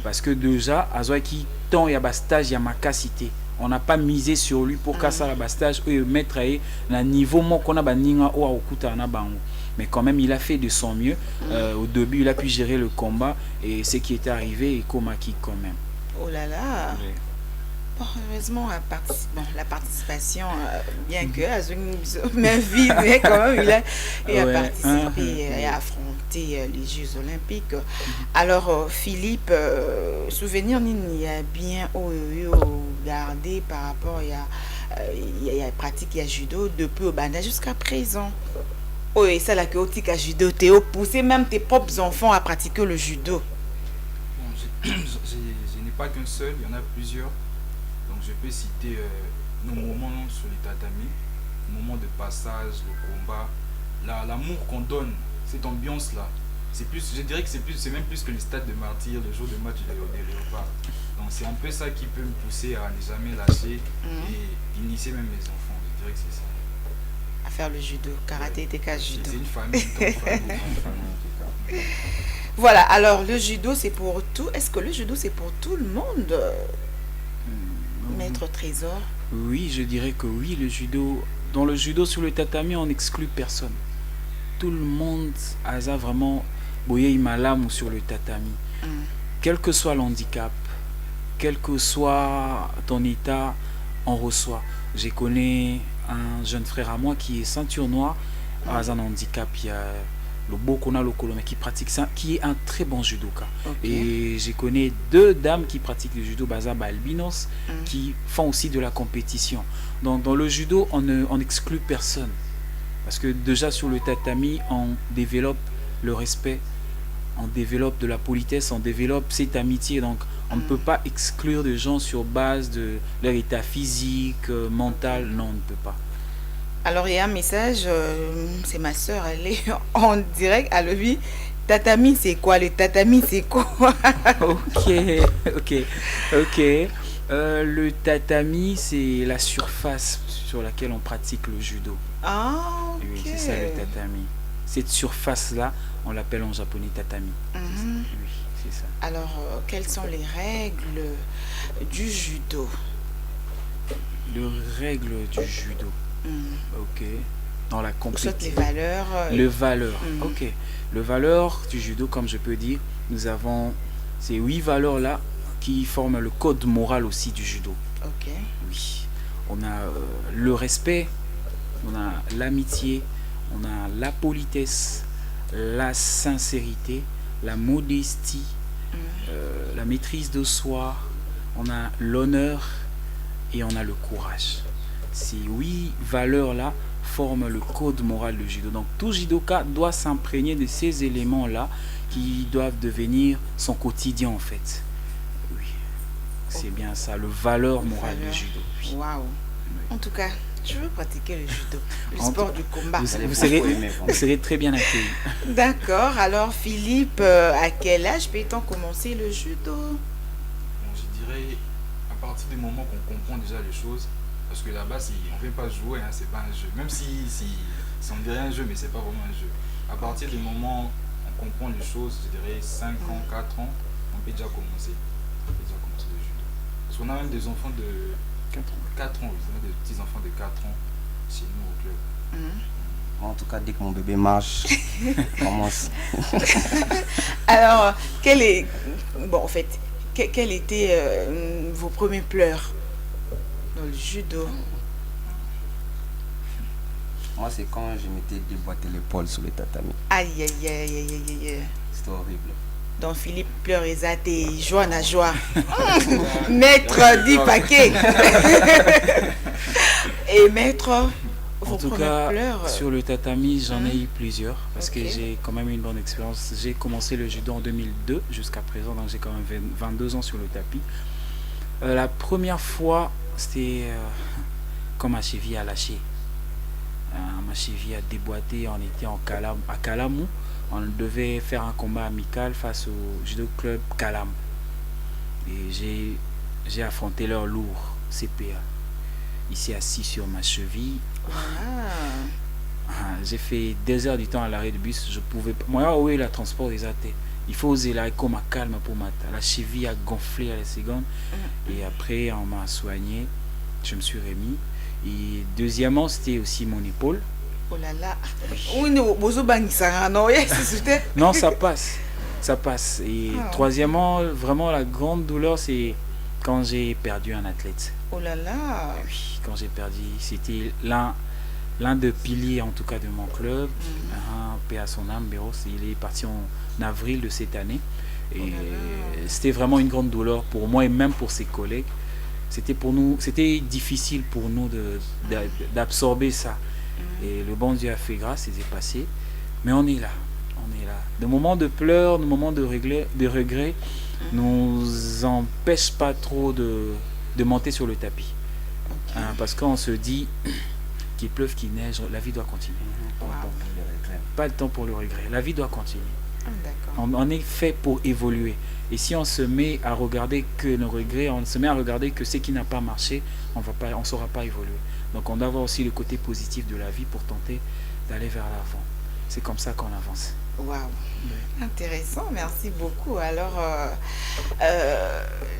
parce que déjà Azoaki tant il y a stage, il y a ma capacité. On n'a pas misé sur lui pour casser la bastage et mettre à niveau qu'on a baninga ou okuta na bango. Mais quand même il a fait de son mieux. Au début il a pu gérer le combat et ce qui était arrivé et Komaki quand même. Oh là là. Oui. Bon, heureusement la participation, bien que mais vide, mais quand même il a participé et a affronté les Jeux Olympiques. Alors Philippe, souvenir il y a bien gardé par rapport il y a pratique, il y a judo depuis au Banda jusqu'à présent. Oh, et ça là que au judo, tu as poussé même tes propres enfants à pratiquer le judo. Bon, je n'ai pas qu'un seul, il y en a plusieurs. Donc je peux citer nos moments sur les tatamis, moments de passage, le combat, l'amour qu'on donne, cette ambiance là. C'est plus, je dirais que c'est même plus que le stade de martyr, le jour de match des léopards. Donc c'est un peu ça qui peut me pousser à ne jamais lâcher et initier même mes enfants. Je dirais que c'est ça. À faire le judo, karaté, TK, judo. C'est une famille. Voilà, alors le judo c'est pour tout. Est-ce que le judo c'est pour tout le monde, Maître Trésor? Oui, je dirais que oui, le judo. Dans le judo sur le tatami, on n'exclut personne. Tout le monde a vraiment boyé malam sur le tatami. Quel que soit l'handicap, quel que soit ton état, on reçoit. Je connais un jeune frère à moi qui est ceinture noire, a un handicap, il y a le Bokona Lokolome qui pratique ça, qui est un très bon judoka. Et je connais 2 dames qui pratiquent le judo, Bazaba albinos, qui font aussi de la compétition. Donc dans le judo, on n'exclut personne. Parce que déjà sur le tatami, on développe le respect, on développe de la politesse, on développe cette amitié. Donc On ne peut pas exclure des gens sur base de leur état physique, mental. Non, on ne peut pas. Alors, il y a un message, c'est ma soeur, elle est en direct. Elle lui, tatami, c'est quoi? Le tatami, c'est quoi? Ok, ok, ok. Le tatami, c'est la surface sur laquelle on pratique le judo. Ah, ok. Oui, c'est ça le tatami. Cette surface-là, on l'appelle en japonais tatami. Mhm. Oui, c'est ça. Alors, quelles sont les règles du judo? Les règles du judo. Ok. Dans la Soit les compétition. valeurs. Le valeur. Mhm. Ok. Le valeur du judo, comme je peux dire, nous avons ces 8 valeurs-là qui forment le code moral aussi du judo. Ok. Oui. On a le respect, on a l'amitié, on a la politesse, la sincérité, la modestie, la maîtrise de soi, on a l'honneur et on a le courage. Ces 8 valeurs-là forment le code moral du judo. Donc tout judoka doit s'imprégner de ces éléments-là qui doivent devenir son quotidien en fait. Oui, c'est bien ça, le valeur morale Valeur. du judo. Oui. Waouh. En tout cas, je veux pratiquer le judo, le En sport tout- du combat. Vous Allez, serez, beaucoup aimer, vous serez très bien accueillis. D'accord. Alors, Philippe, à quel âge peut-on commencer le judo? Bon, je dirais à partir du moment qu'on comprend déjà les choses, parce que là-bas, on ne fait pas jouer, hein, c'est pas un jeu. Même si on dirait un jeu, mais c'est pas vraiment un jeu. À partir du moment où on comprend les choses, je dirais 5 ans, 4 ans, on peut déjà commencer. On peut déjà commencer le judo. Parce qu'on a même des enfants de 4 ans, oui, on a des petits enfants de 4 ans chez nous au club. En tout cas, dès que mon bébé marche, commence. Alors, bon, en fait, quels étaient vos premiers pleurs dans le judo? Moi, c'est quand je m'étais déboîté l'épaule sur le tatami. Aïe, aïe, aïe, aïe, aïe, aïe, aïe. C'était horrible. Donc, Philippe pleure et et joie na joie. Maître 10 paquets. Et maître, vos En tout premiers cas, pleurs. sur le tatami, j'en ai eu plusieurs parce Ok. que j'ai quand même une bonne expérience. J'ai commencé le judo en 2002 jusqu'à présent, donc j'ai quand même 22 ans sur le tapis. La première fois, c'était quand ma cheville a lâché. Ma cheville a déboîté, on était à Kalamou. On devait faire un combat amical face au judo club Kalam. Et j'ai affronté leur lourd CPA. Il s'est assis sur ma cheville. J'ai fait 2 heures du temps à l'arrêt de bus. Je pouvais pas. Moi, oui, la transport des athées. Il faut oser là comme à calme pour matin. La cheville a gonflé à la seconde. Et après, on m'a soigné. Je me suis remis. Et deuxièmement, c'était aussi mon épaule. Oh là là. Oui, non, bozo bangisanga, non, yes, c'était. Non, ça passe. Ça passe. Et Ah. troisièmement, vraiment la grande douleur, c'est quand j'ai perdu un athlète. Oh là là. Oui, quand j'ai perdu, c'était l'un des piliers en tout cas de mon club. Paix à son âme, Béros, il est parti en avril de cette année. Et Oh là là. c'était vraiment une grande douleur pour moi et même pour ses collègues. C'était difficile pour nous d'absorber ça. Et le bon Dieu a fait grâce, c'est passé. Mais on est là. On est là. Des moments de pleurs, des moments de regret nous empêchent pas trop de monter sur le tapis. Parce qu'on se dit qu'il pleuve, qu'il neige, la vie doit continuer. Wow. Pas le temps pour le regret. La vie doit continuer. Ah, d'accord. On est fait pour évoluer. Et si on se met à regarder que nos regrets, on se met à regarder que ce qui n'a pas marché, on ne saura pas évoluer. Donc on doit avoir aussi le côté positif de la vie pour tenter d'aller vers l'avant. C'est comme ça qu'on avance. Waouh. Intéressant, merci beaucoup. Alors,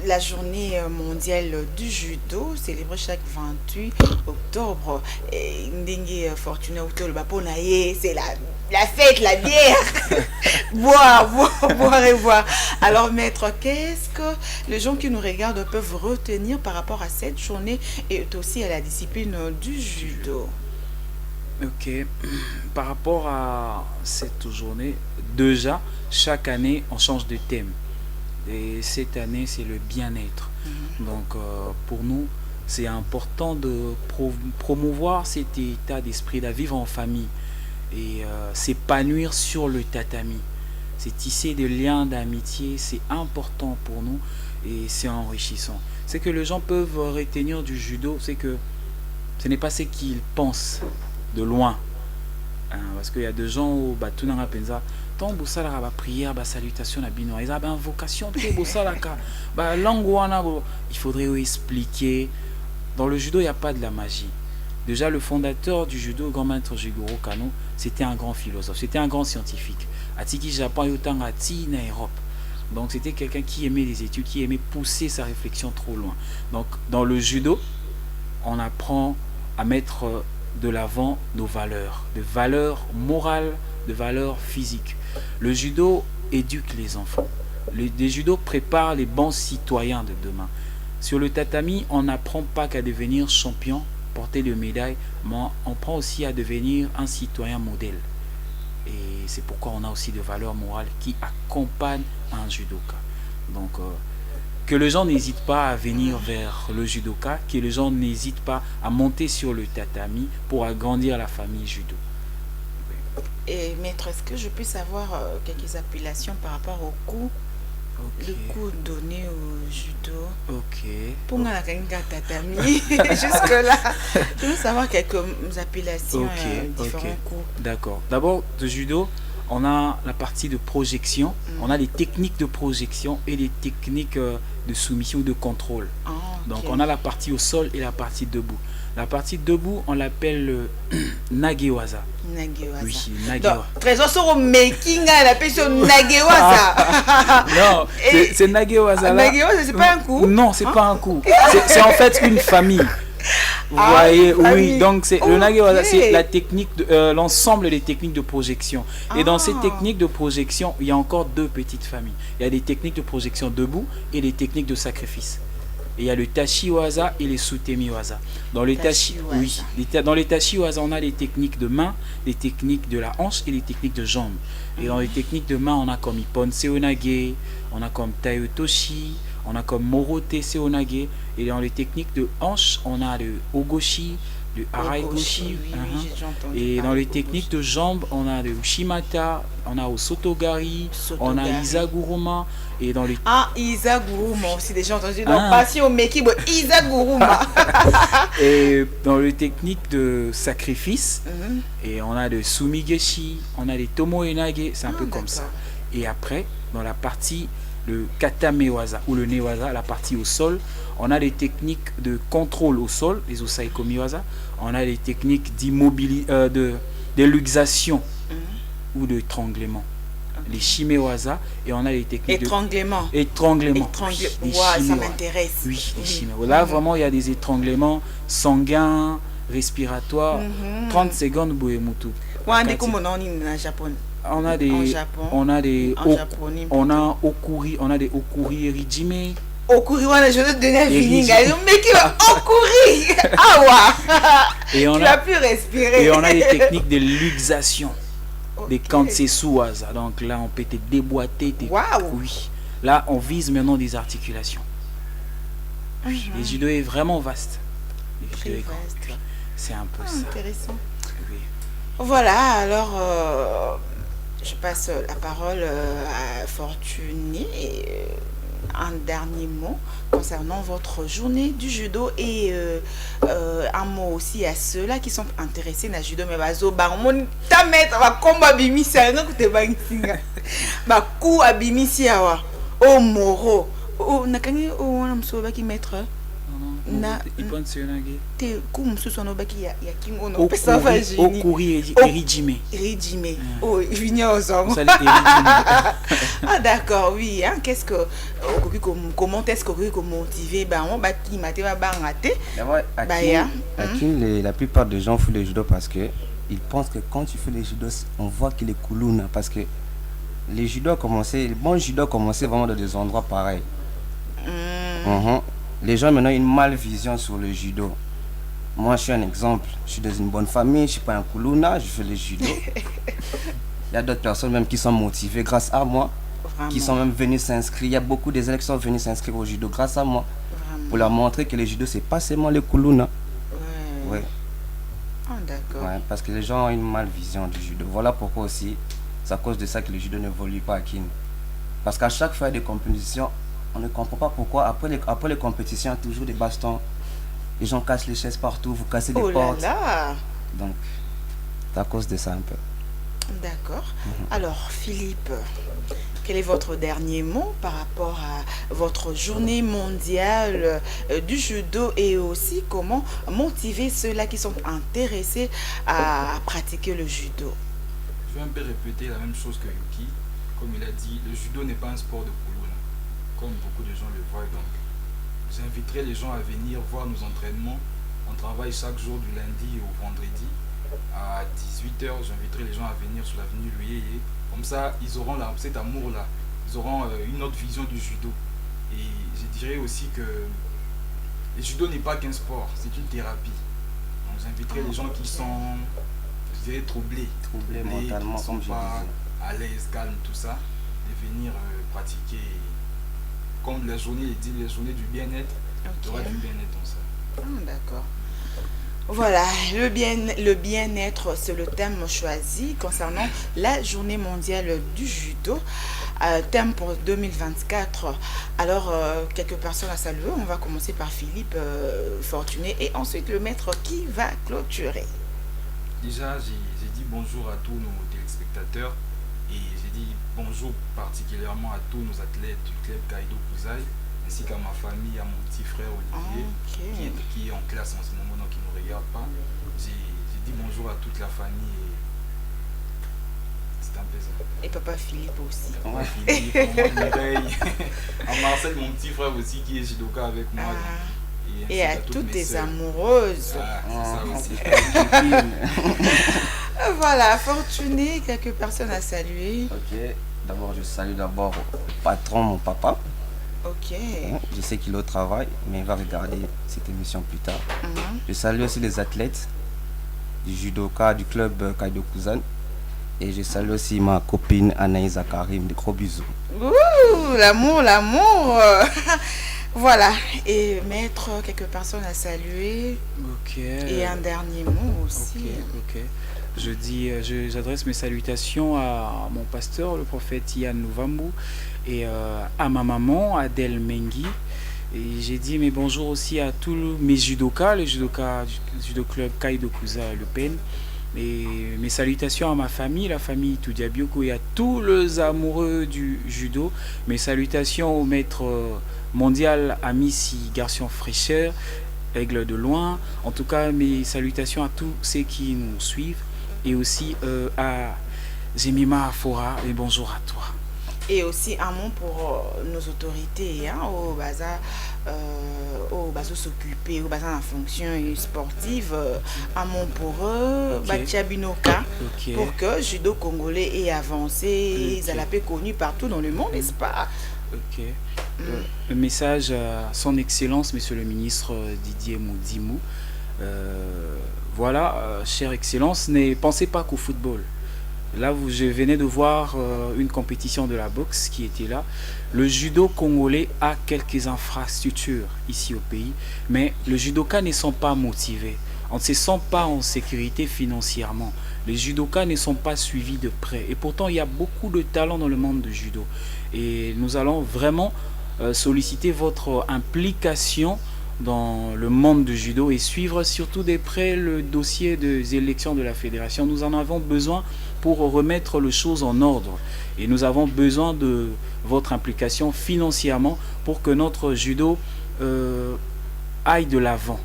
la journée mondiale du judo, célébrée chaque 28 octobre. Et Ndenge Fortuna Outol Baponaye, c'est la fête, la bière. boire et boire. Alors, maître, qu'est-ce que les gens qui nous regardent peuvent retenir par rapport à cette journée et aussi à la discipline du judo? Ok, par rapport à cette journée, déjà, chaque année, on change de thème. Et cette année, c'est le bien-être. Donc, pour nous, c'est important de promouvoir cet état d'esprit, de vivre en famille et s'épanouir sur le tatami. C'est tisser des liens d'amitié, c'est important pour nous. et c'est enrichissant. C'est que les gens peuvent retenir du judo, c'est que ce n'est pas ce qu'ils pensent de loin. Hein, parce qu'il y a des gens où tout n'a pas pensé. Tant bosala ba prière, ba salutation na bino, ils ont invocation te bosala ka ba langue wana. Il faudrait expliquer. Dans le judo, il n'y a pas de la magie. Déjà, le fondateur du judo, grand maître Jigoro Kano, c'était un grand philosophe, c'était un grand scientifique. Atiki Japon yotanga ati na Europe. Donc c'était quelqu'un qui aimait les études, qui aimait pousser sa réflexion trop loin. Donc dans le judo, on apprend à mettre de l'avant nos valeurs, de valeurs morales, de valeurs physiques. Le judo éduque les enfants. Le judo prépare les bons citoyens de demain. Sur le tatami, on n'apprend pas qu'à devenir champion, porter de médailles, mais on apprend aussi à devenir un citoyen modèle. Et c'est pourquoi on a aussi des valeurs morales qui accompagnent un judoka. Donc, que les gens n'hésitent pas à venir vers le judoka, que les gens n'hésitent pas à monter sur le tatami pour agrandir la famille judo. Et maître, est-ce que je peux savoir quelques appellations par rapport au coup, le coup donné au judo? Ok. Pour moi, la tatami, jusque-là, je veux savoir quelques appellations, différents coups. D'accord. D'abord, de judo, on a la partie de projection, on a les techniques de projection et les techniques de soumission ou de contrôle. Ah, okay. Donc, on a la partie au sol et la partie debout. La partie debout, on l'appelle Nagewaza. Nagewaza. Oui, Nagewaza. Trésor sur le making, elle appelle ça Nagewaza. Non, c'est Nagewaza. Nagewaza, c'est pas un coup? Non, c'est pas un coup. C'est en fait une famille. Vous voyez, oui, donc c'est le Nagewaza, c'est la technique, l'ensemble des techniques de projection. Et dans ces techniques de projection, il y a encore deux petites familles. Il y a des techniques de projection debout et des techniques de sacrifice. Et il y a le Tachiwaza et les Sutemiwaza. Dans les Tachiwaza, on a les techniques de main, les techniques de la hanche et les techniques de jambes. Et dans les techniques de main, on a comme Ippon Seonage, on a comme Taiotoshi, on a comme Morote Seonage. Et dans les techniques de hanche, on a le Ogoshi, le Araigoshi. Et dans les techniques de jambes, on a le Ushimata, on a au Sotogari, on a Izaguruma. Et dans les... Izaguruma aussi, déjà entendu. Donc, passion au Mekibo, Izaguruma. Et dans les techniques de sacrifice, et on a le Sumigeshi, on a les Tomoenage, c'est un peu comme ça. Et après, dans la partie, le Katamewaza ou le Newaza, la partie au sol, on a les techniques de contrôle au sol, les Osaikomiwaza, on a les techniques de luxation ou d'étranglement. Les Shimewaza, et on a les techniques étranglement. Étranglement. Ça m'intéresse. Oui, les Shimewaza. Là, vraiment, il y a des étranglements sanguins, respiratoires. 30 secondes, Boemutu. On a des Japon. On a des okuri, on a des okuri rijime. Okuri, je vais te donner un feeling. Mais qui va okuri? Tu as pu respirer. Et on a des techniques de luxation. Des kansetsuwaza. Donc là, on peut te déboîter. Oui. Là, on vise maintenant des articulations. Oui. Le judo est vraiment vaste. Très vaste. C'est un peu ça. Intéressant. Oui. Voilà, alors je passe la parole à Fortuné. Un dernier mot concernant votre journée du judo et un mot aussi à ceux-là qui sont intéressés dans le judo. Mais bazo barmon ta mettre va combat bimisi nga kute bangisinga ba ku abimisi awa o moro o nakangi o wana msoba ki mettre na Ippon Seonage te ku msusu no baki ya kingo no pesa va jini okuri erijime oh vinya ozongo. Ah d'accord, oui, hein, qu'est-ce que comment est-ce que vous motiver on va qui maté va rater la plupart des gens font le judo parce que ils pensent que quand tu fais le judo on voit qu'il est kuluna parce que les bons judo commençaient vraiment dans des endroits pareils. Les gens maintenant ont une mal vision sur le judo. Moi je suis un exemple, je suis dans une bonne famille, je ne suis pas un kuluna, je fais le judo. Il y a d'autres personnes même qui sont motivées grâce à moi. Vraiment. Qui sont même venus s'inscrire. Il y a beaucoup des élèves qui sont venus s'inscrire au judo grâce à moi. Vraiment. Pour leur montrer que le judo, c'est pas seulement le kuluna. Ouais. D'accord. Ouais, parce que les gens ont une mal vision du judo. Voilà pourquoi aussi, c'est à cause de ça que le judo n'évolue pas à Kin. Parce qu'à chaque fois des compétitions, On ne comprend pas pourquoi, après les compétitions, il y a toujours des bastons. Les gens cassent les chaises partout, vous cassez les Oh là portes. là. Donc, c'est à cause de ça un peu. D'accord. Alors, Philippe, quel est votre dernier mot par rapport à votre journée mondiale du judo et aussi comment motiver ceux-là qui sont intéressés à pratiquer le judo? Je vais un peu répéter la même chose que Yuki. Comme il a dit, le judo n'est pas un sport de poulon, comme beaucoup de gens le voient. Donc, j'inviterai les gens à venir voir nos entraînements. On travaille chaque jour du lundi au vendredi à 18h. J'inviterai les gens à venir sur l'avenue Luyeye. Comme ça, ils auront cet amour-là. Ils auront une autre vision du judo. Et je dirais aussi que le judo n'est pas qu'un sport, c'est une thérapie. Donc, j'inviterai les gens qui sont, je dirais, troublés Mentalement, qui ne sont comme je pas disais. à l'aise, calmes, tout ça, de venir pratiquer. Comme la journée dit, la journée du bien-être, il y aura du bien-être dans ça. Ah, d'accord. Voilà, le bien-être, c'est le thème choisi concernant la journée mondiale du judo. Thème pour 2024. Alors, quelques personnes à saluer. On va commencer par Philippe Fortuné et ensuite le maître qui va clôturer. Déjà, j'ai dit bonjour à tous nos téléspectateurs et j'ai dit bonjour particulièrement à tous nos athlètes du club Kaido Kuzai, ainsi qu'à ma famille, à mon petit frère Olivier, qui est en classe en ce moment, donc qui ne nous regarde pas. J'ai dit bonjour à toute la famille et c'est un plaisir. Et papa Philippe aussi. Papa Philippe, maman Mireille, à Marcel, mon petit frère aussi qui est judoka avec moi. Et à toutes tes amoureuses. Ah, c'est ça aussi. Voilà, Fortuné, quelques personnes à saluer. Ok, d'abord je salue d'abord le patron, mon papa. Ok. Je sais qu'il est au travail, mais il va regarder cette émission plus tard. Je salue aussi les athlètes du judoka du club Kaido Kuzan. Et je salue aussi ma copine Anaïsa Karim. Des gros bisous. Ouh, l'amour, l'amour. Voilà, et maître, quelques personnes à saluer. Ok. Et un dernier mot aussi. Ok. J'adresse mes salutations à mon pasteur, le prophète Ian Louvambou, et à ma maman, Adèle Mengi. Et j'ai dit mes bonjours aussi à tous mes judokas, les judokas du judo club Kaido Kuzai Le Pen. Et mes salutations à ma famille, la famille Toudia Bioko, et à tous les amoureux du judo. Mes salutations au maître mondial Amissi Garçon Fraîcheur, Aigle de Loin. En tout cas, mes salutations à tous ceux qui nous suivent. Et aussi à Jemima Afora, et bonjour à toi. Et aussi un mot pour nos autorités, hein, au bazar s'occuper, au bazar en fonction sportive, un mot pour eux, Batiabinoka, pour que judo congolais ait avancé, ils allaient connu partout dans le monde, n'est-ce pas? Ok. Le message à son excellence, monsieur le ministre Didier Moudimou. Voilà, chère excellence, ne pensez pas qu'au football. Là, je venais de voir une compétition de la boxe qui était là. Le judo congolais a quelques infrastructures ici au pays, mais les judokas ne sont pas motivés. On ne se sent pas en sécurité financièrement. Les judokas ne sont pas suivis de près. Et pourtant, il y a beaucoup de talents dans le monde du judo. Et nous allons vraiment solliciter votre implication dans le monde du judo et suivre surtout de près le dossier des élections de la fédération. Nous en avons besoin pour remettre les choses en ordre et nous avons besoin de votre implication financièrement pour que notre judo aille de l'avant.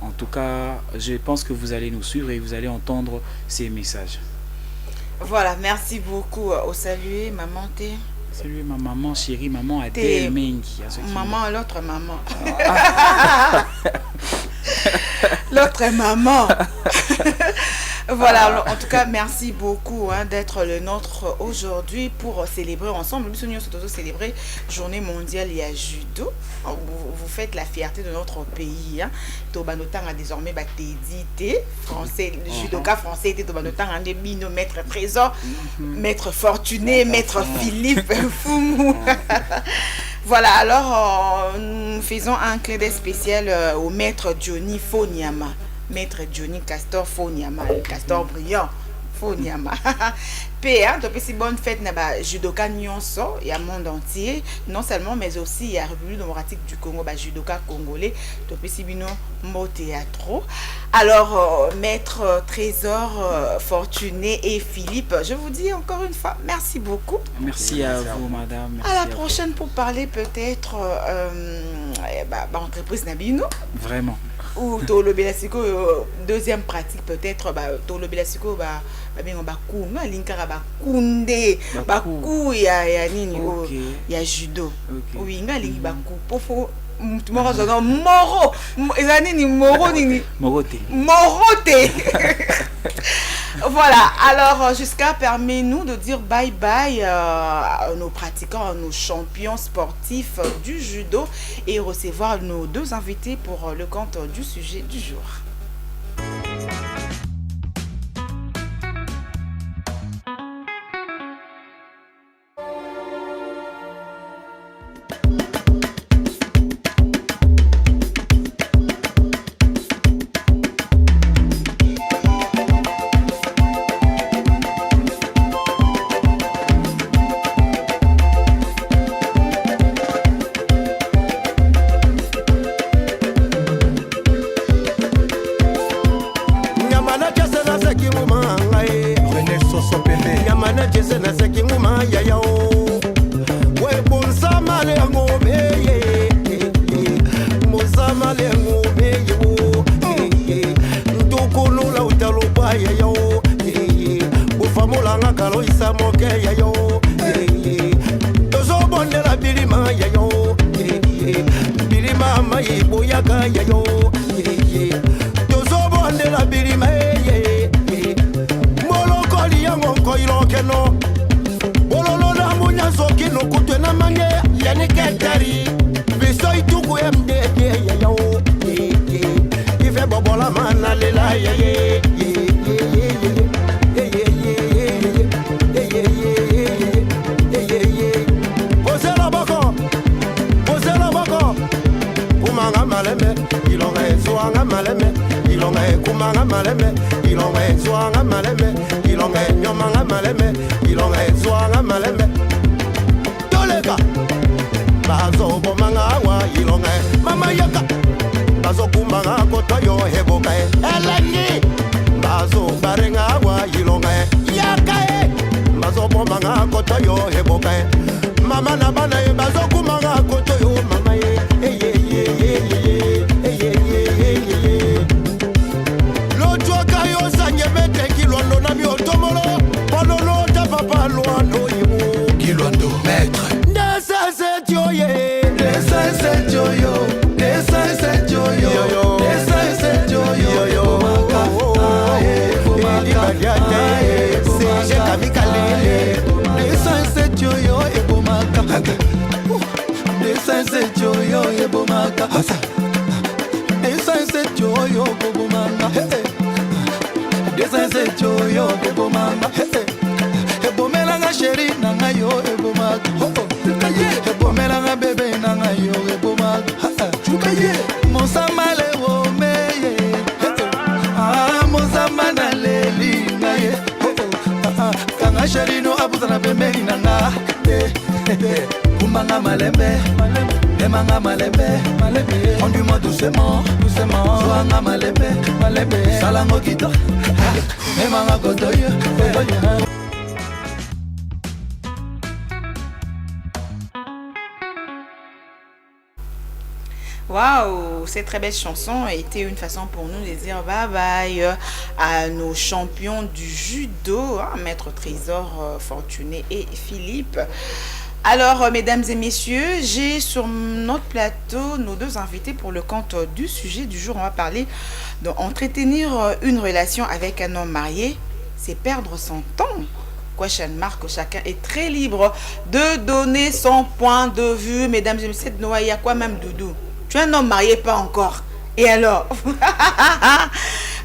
En tout cas, je pense que vous allez nous suivre et vous allez entendre ces messages. Voilà, merci beaucoup. Au salut, maman T. Salut ma maman chérie, maman Adèle Mengi. Maman, l'autre maman. L'autre maman. Voilà, en tout cas, merci beaucoup d'être le nôtre aujourd'hui pour célébrer ensemble. Nous sommes célébrer Journée mondiale et à judo. Vous faites la fierté de notre pays. Tobanotang a désormais tédité français, le judoka français était Tobanotang a des bino maître Trésor, maître Fortuné, maître Philippe Foumou. Voilà, alors nous faisons un clin d'œil spécial au maître Johnny Foniama. Maître Johnny Castor Foniama, le castor brillant. Fonyama. P1, tu peux bonne fête na judoka nyonso, il y a monde entier, non seulement mais aussi il y a République démocratique du Congo, judoka congolais, tu peux si bino mo théâtre. Alors maître Trésor Fortuné et Philippe, je vous dis encore une fois merci beaucoup. Merci à vous madame. Merci à la prochaine pour parler peut-être entreprise Nabino. Vraiment. Ou Tolo Belasiko deuxième pratique peut-être Tolo Belasiko kunga linkara kunde baku ya nini ya judo oui nga lingi baku pofo moro zonga moro ezani ni moro nini morote voilà, alors jusqu'à permet-nous de dire bye bye à nos pratiquants, à nos champions sportifs du judo et recevoir nos deux invités pour le compte du sujet du jour. Conduis-moi doucement, doucement. Sois malembe, malembe. Salango guido, emanga godoye. Waouh, cette très belle chanson a été une façon pour nous de dire bye bye à nos champions du judo, Maître Trésor Fortuné et Philippe. Alors, mesdames et messieurs, j'ai sur notre plateau nos deux invités pour le compte du sujet du jour. On va parler d'entretenir une relation avec un homme marié, c'est perdre son temps. Question marque, chacun est très libre de donner son point de vue. Mesdames et messieurs, il y a quoi même Doudou? Tu es un homme marié, pas encore. Et alors?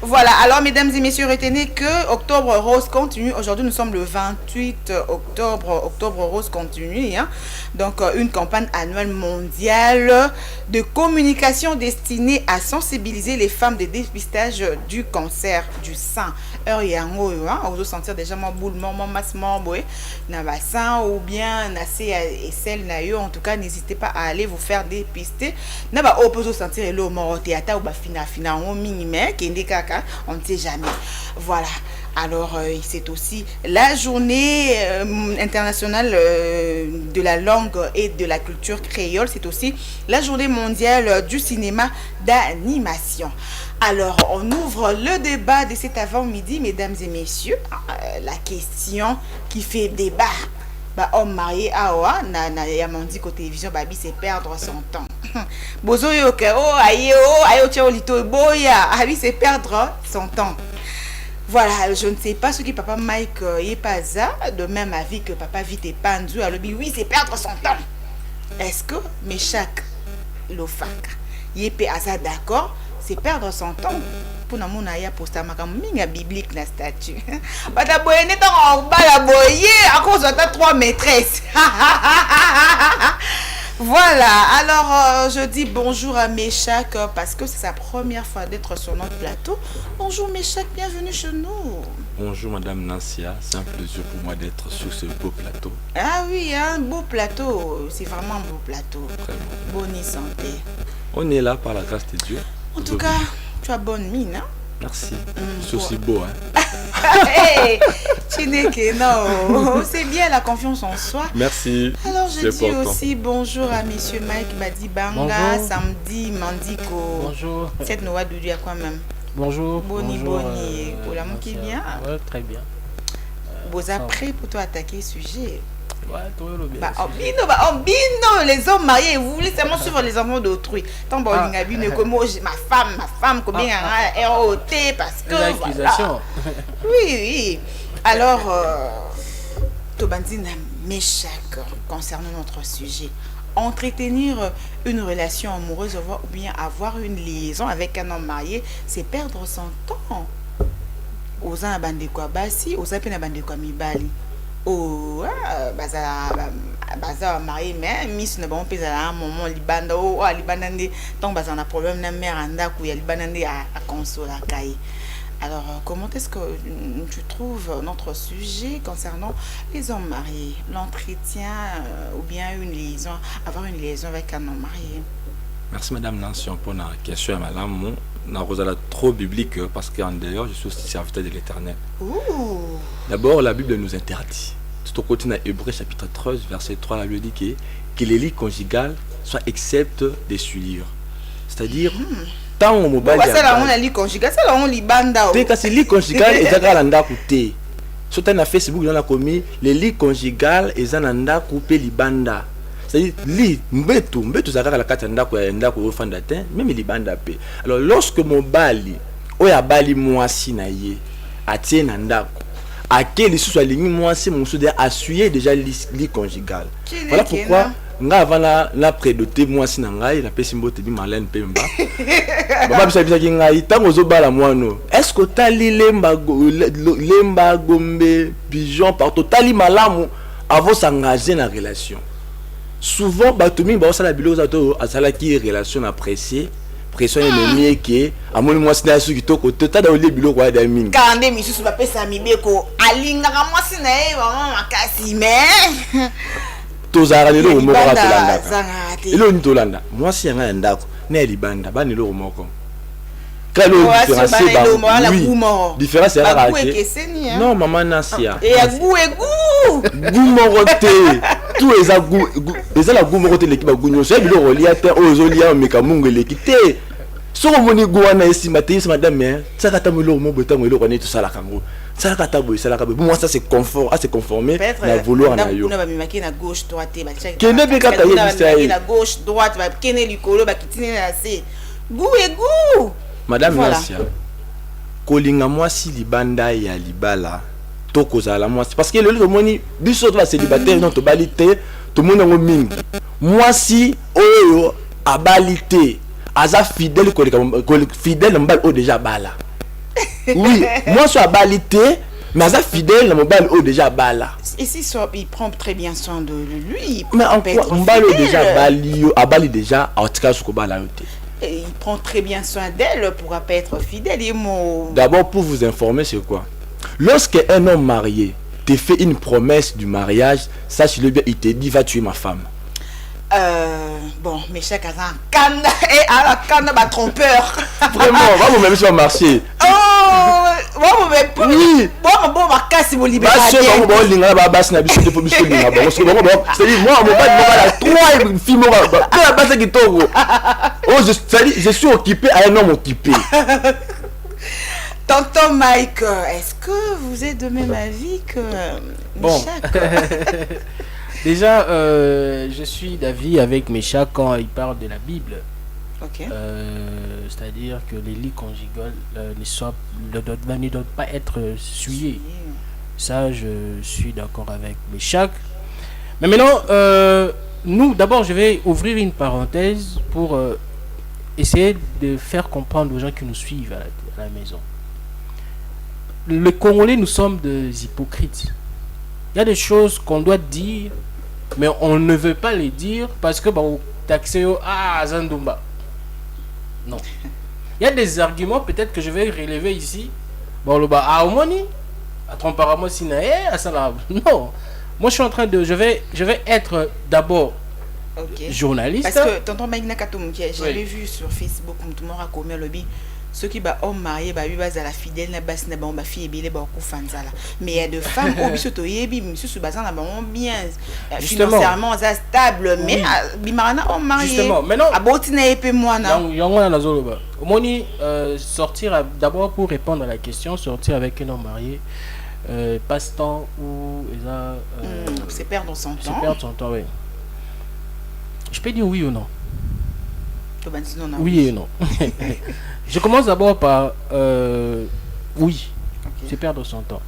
Voilà, alors mesdames et messieurs, retenez que Octobre Rose continue. Aujourd'hui, nous sommes le 28 octobre. Octobre Rose continue. Hein? Donc, une campagne annuelle mondiale de communication destinée à sensibiliser les femmes des dépistages du cancer du sein. Alors, il y a un mot, on va sentir déjà mon boule, mon masse, mon boy, na bassin ou bien nassé et celle naïo. En tout cas, n'hésitez pas à aller vous faire dépister. Na ba opposo sentir le mort théâtre ou ba fina on minimé qui indique on ne sait jamais. Voilà. Alors, c'est aussi la journée internationale de la langue et de la culture créole. C'est aussi la journée mondiale du cinéma d'animation. Alors, on ouvre le débat de cet avant-midi, mesdames et messieurs. La question qui fait débat. Bah, homme marié, na yamandi ko télévision, babi, c'est perdre son temps. Bozo yoke, ayo, tchao lito, boya, abi, c'est perdre son temps. Voilà, je ne sais pas ce que papa Mike est pas ça, de même avis que papa Vite et Pandu, alors oui, c'est perdre son temps. Est-ce que Meshak Lofaka, yépé asa d'accord, c'est perdre son temps? Pour na mona ya posta makam minga biblique na statut. Bata boye ne ton bala boye à cause de ta 3 maîtresses. Voilà, alors je dis bonjour à Meshak parce que c'est sa première fois d'être sur notre plateau. Bonjour Meshak, bienvenue chez nous. Bonjour Madame Nansia, c'est un plaisir pour moi d'être sur ce beau plateau. Ah oui, un beau plateau, c'est vraiment un beau plateau. Bonne santé. On est là par la grâce de Dieu. En tout cas, tu as bonne mine, hein? Merci. C'est aussi beau, hein? Hey, Chineke, non, c'est bien la confiance en soi. Merci. Alors je dis important. aussi bonjour à Monsieur Mike Badibanga, bonjour. Samedi Mandiko. Bonjour. Cette Noah Doudou à quoi même? Bonjour. Boni bonjour, Boni, pour l'amour qui vient. Ouais, très bien. Vous après pour toi attaquer le sujet. Ouais, toi le bien. Bah, bino, les hommes mariés, vous voulez seulement suivre les enfants d'autrui. Tant bon, ma femme, combien ROT, parce que. L'accusation. Voilà. Oui. Alors, Tobandine Meshak, concernant notre sujet, entretenir une relation amoureuse ou bien avoir une liaison avec un homme marié, c'est perdre son temps. Aux uns abandés quoi basi, aux uns abandés quoi mibali. Oh, baza marié mais miss ne bon pesa à un moment libanda libanda ndi donc baza na problème na mère anda ku ya libanda ndi à consoler kai. Alors comment est-ce que tu trouves notre sujet concernant les hommes mariés, l'entretien ou bien avoir une liaison avec un homme marié? Merci Madame Nancy pour la question à Madame. N'a trop biblique parce qu'en dehors je suis aussi serviteur de l'Éternel. D'abord la Bible nous interdit. Tout au côté dans Hébreux chapitre 13 verset 3 la Bible dit que les lits conjugales soient excepte des souillures. C'est-à-dire tant on mobile. Ça là on a lit conjugal, ça là on lit banda. Dès que c'est lit conjugal et zakalanda côté. Sur ta Facebook on a commis les lits conjugales et zananda coupé libanda. C'est-à-dire, mbetu zakaka la kati ndako ya ndako ofanda te, même libanda pe. Alors lorsque mon bali, oya bali mwasi na ye, atie na ndako, akeli sous aligni mwasi monso de assuyer déjà li conjugal. Voilà pourquoi nga avant la prédoter mwasi na ngai, la pe simbote bi Marlène Pemba. Baba bisa ki ngai tango zo bala mwano. Est-ce que tali lemba gombe pigeon partout tali malamu avant s'engager dans relation? Souvent batumi ba osala bilo za to asala ki relation appréciée pression ennemi que amoni mwasi na su kitoko to tada ole bilo kwa da mingi kande misusu ba pesa mibeko alinga ka mwasi na e mama makasi mais to zara lelo mo ka tolanda elo ni tolanda mwasi yanga ndako na libanda ba ni lo moko kalo différence ba oui différence ya la non maman Nasia et goût morote tout eza goût eza la goût morote l'équipe ba goût so bilo rolia te ozolia meka mungu l'équité so moni goût na esima te madame ça ka tamelo mo botango elo kone tout ça la kango ça ka tabo ça la ka moi ça c'est confort à se conformer na vouloir na yo na ba mimaki na gauche droite ba kende be ka taye bisai na gauche droite ba kene likolo ba kitine na se goût Madame Nasia, kolinga mwasi libanda ya libala tokozala mwasi parce que le moni biso to ba célibataire non to balite to mona ngo mingi mwasi oyo abalite aza fidèle ko fidèle mbal o déjà bala Oui, moi je suis à Balité, mais ça fidèle dans mon bal déjà bala. Et si il prend très bien soin de lui, Mais en quoi on bal déjà bali à Bali déjà en tout cas sur bala. Et il prend très bien soin d'elle, pourra pas être fidèle. D'abord pour vous informer c'est quoi? Lorsqu'un homme marié te fait une promesse du mariage, sache-le bien, il te dit va tuer ma femme. Bon, mais chaque un canne et à la canne ma trompeur. Vraiment, va vous même sur le marché. Oh, oui. Bon, ma casse mon libéral. Bon, linga ba bas na biso de biso linga bon. C'est-à-dire moi mon pas trois filles moi la base qui togo. Oh, je suis occupé à un homme occupé. Tonton Mike, est-ce que vous êtes de même avis que Michak? Déjà, je suis d'avis avec Michak quand il parle de la Bible. Okay. C'est-à-dire que les lits conjugaux ne doivent pas être souillés. Ça, je suis d'accord avec Michak. Mais maintenant, nous, d'abord, je vais ouvrir une parenthèse pour essayer de faire comprendre aux gens qui nous suivent à la maison. Les Congolais, nous sommes des hypocrites. Il y a des choses qu'on doit dire, mais on ne veut pas les dire parce que taxéo Zandumba. Non. Il y a des arguments peut-être que je vais relever ici. Aomoni, apparemment Sinaé, non. Moi je suis en train de je vais être d'abord journaliste. Parce que tonton Mike Nakatoum, j'avais vu sur Facebook comme tout le monde a commis le lobby. Ceux qui sont hommes mariés, ils sont à la fidèle, ils sont à fille et mais il y a des femmes qui sont bien financièrement stables, mais ils sont mariés. Justement, maintenant, sortir d'abord pour répondre à la question, sortir avec un homme marié, passe-temps ou c'est perdre son temps. C'est perdre son temps, oui. Je peux dire oui ou non? Oui et non. Je commence d'abord par oui, c'est perdre son temps.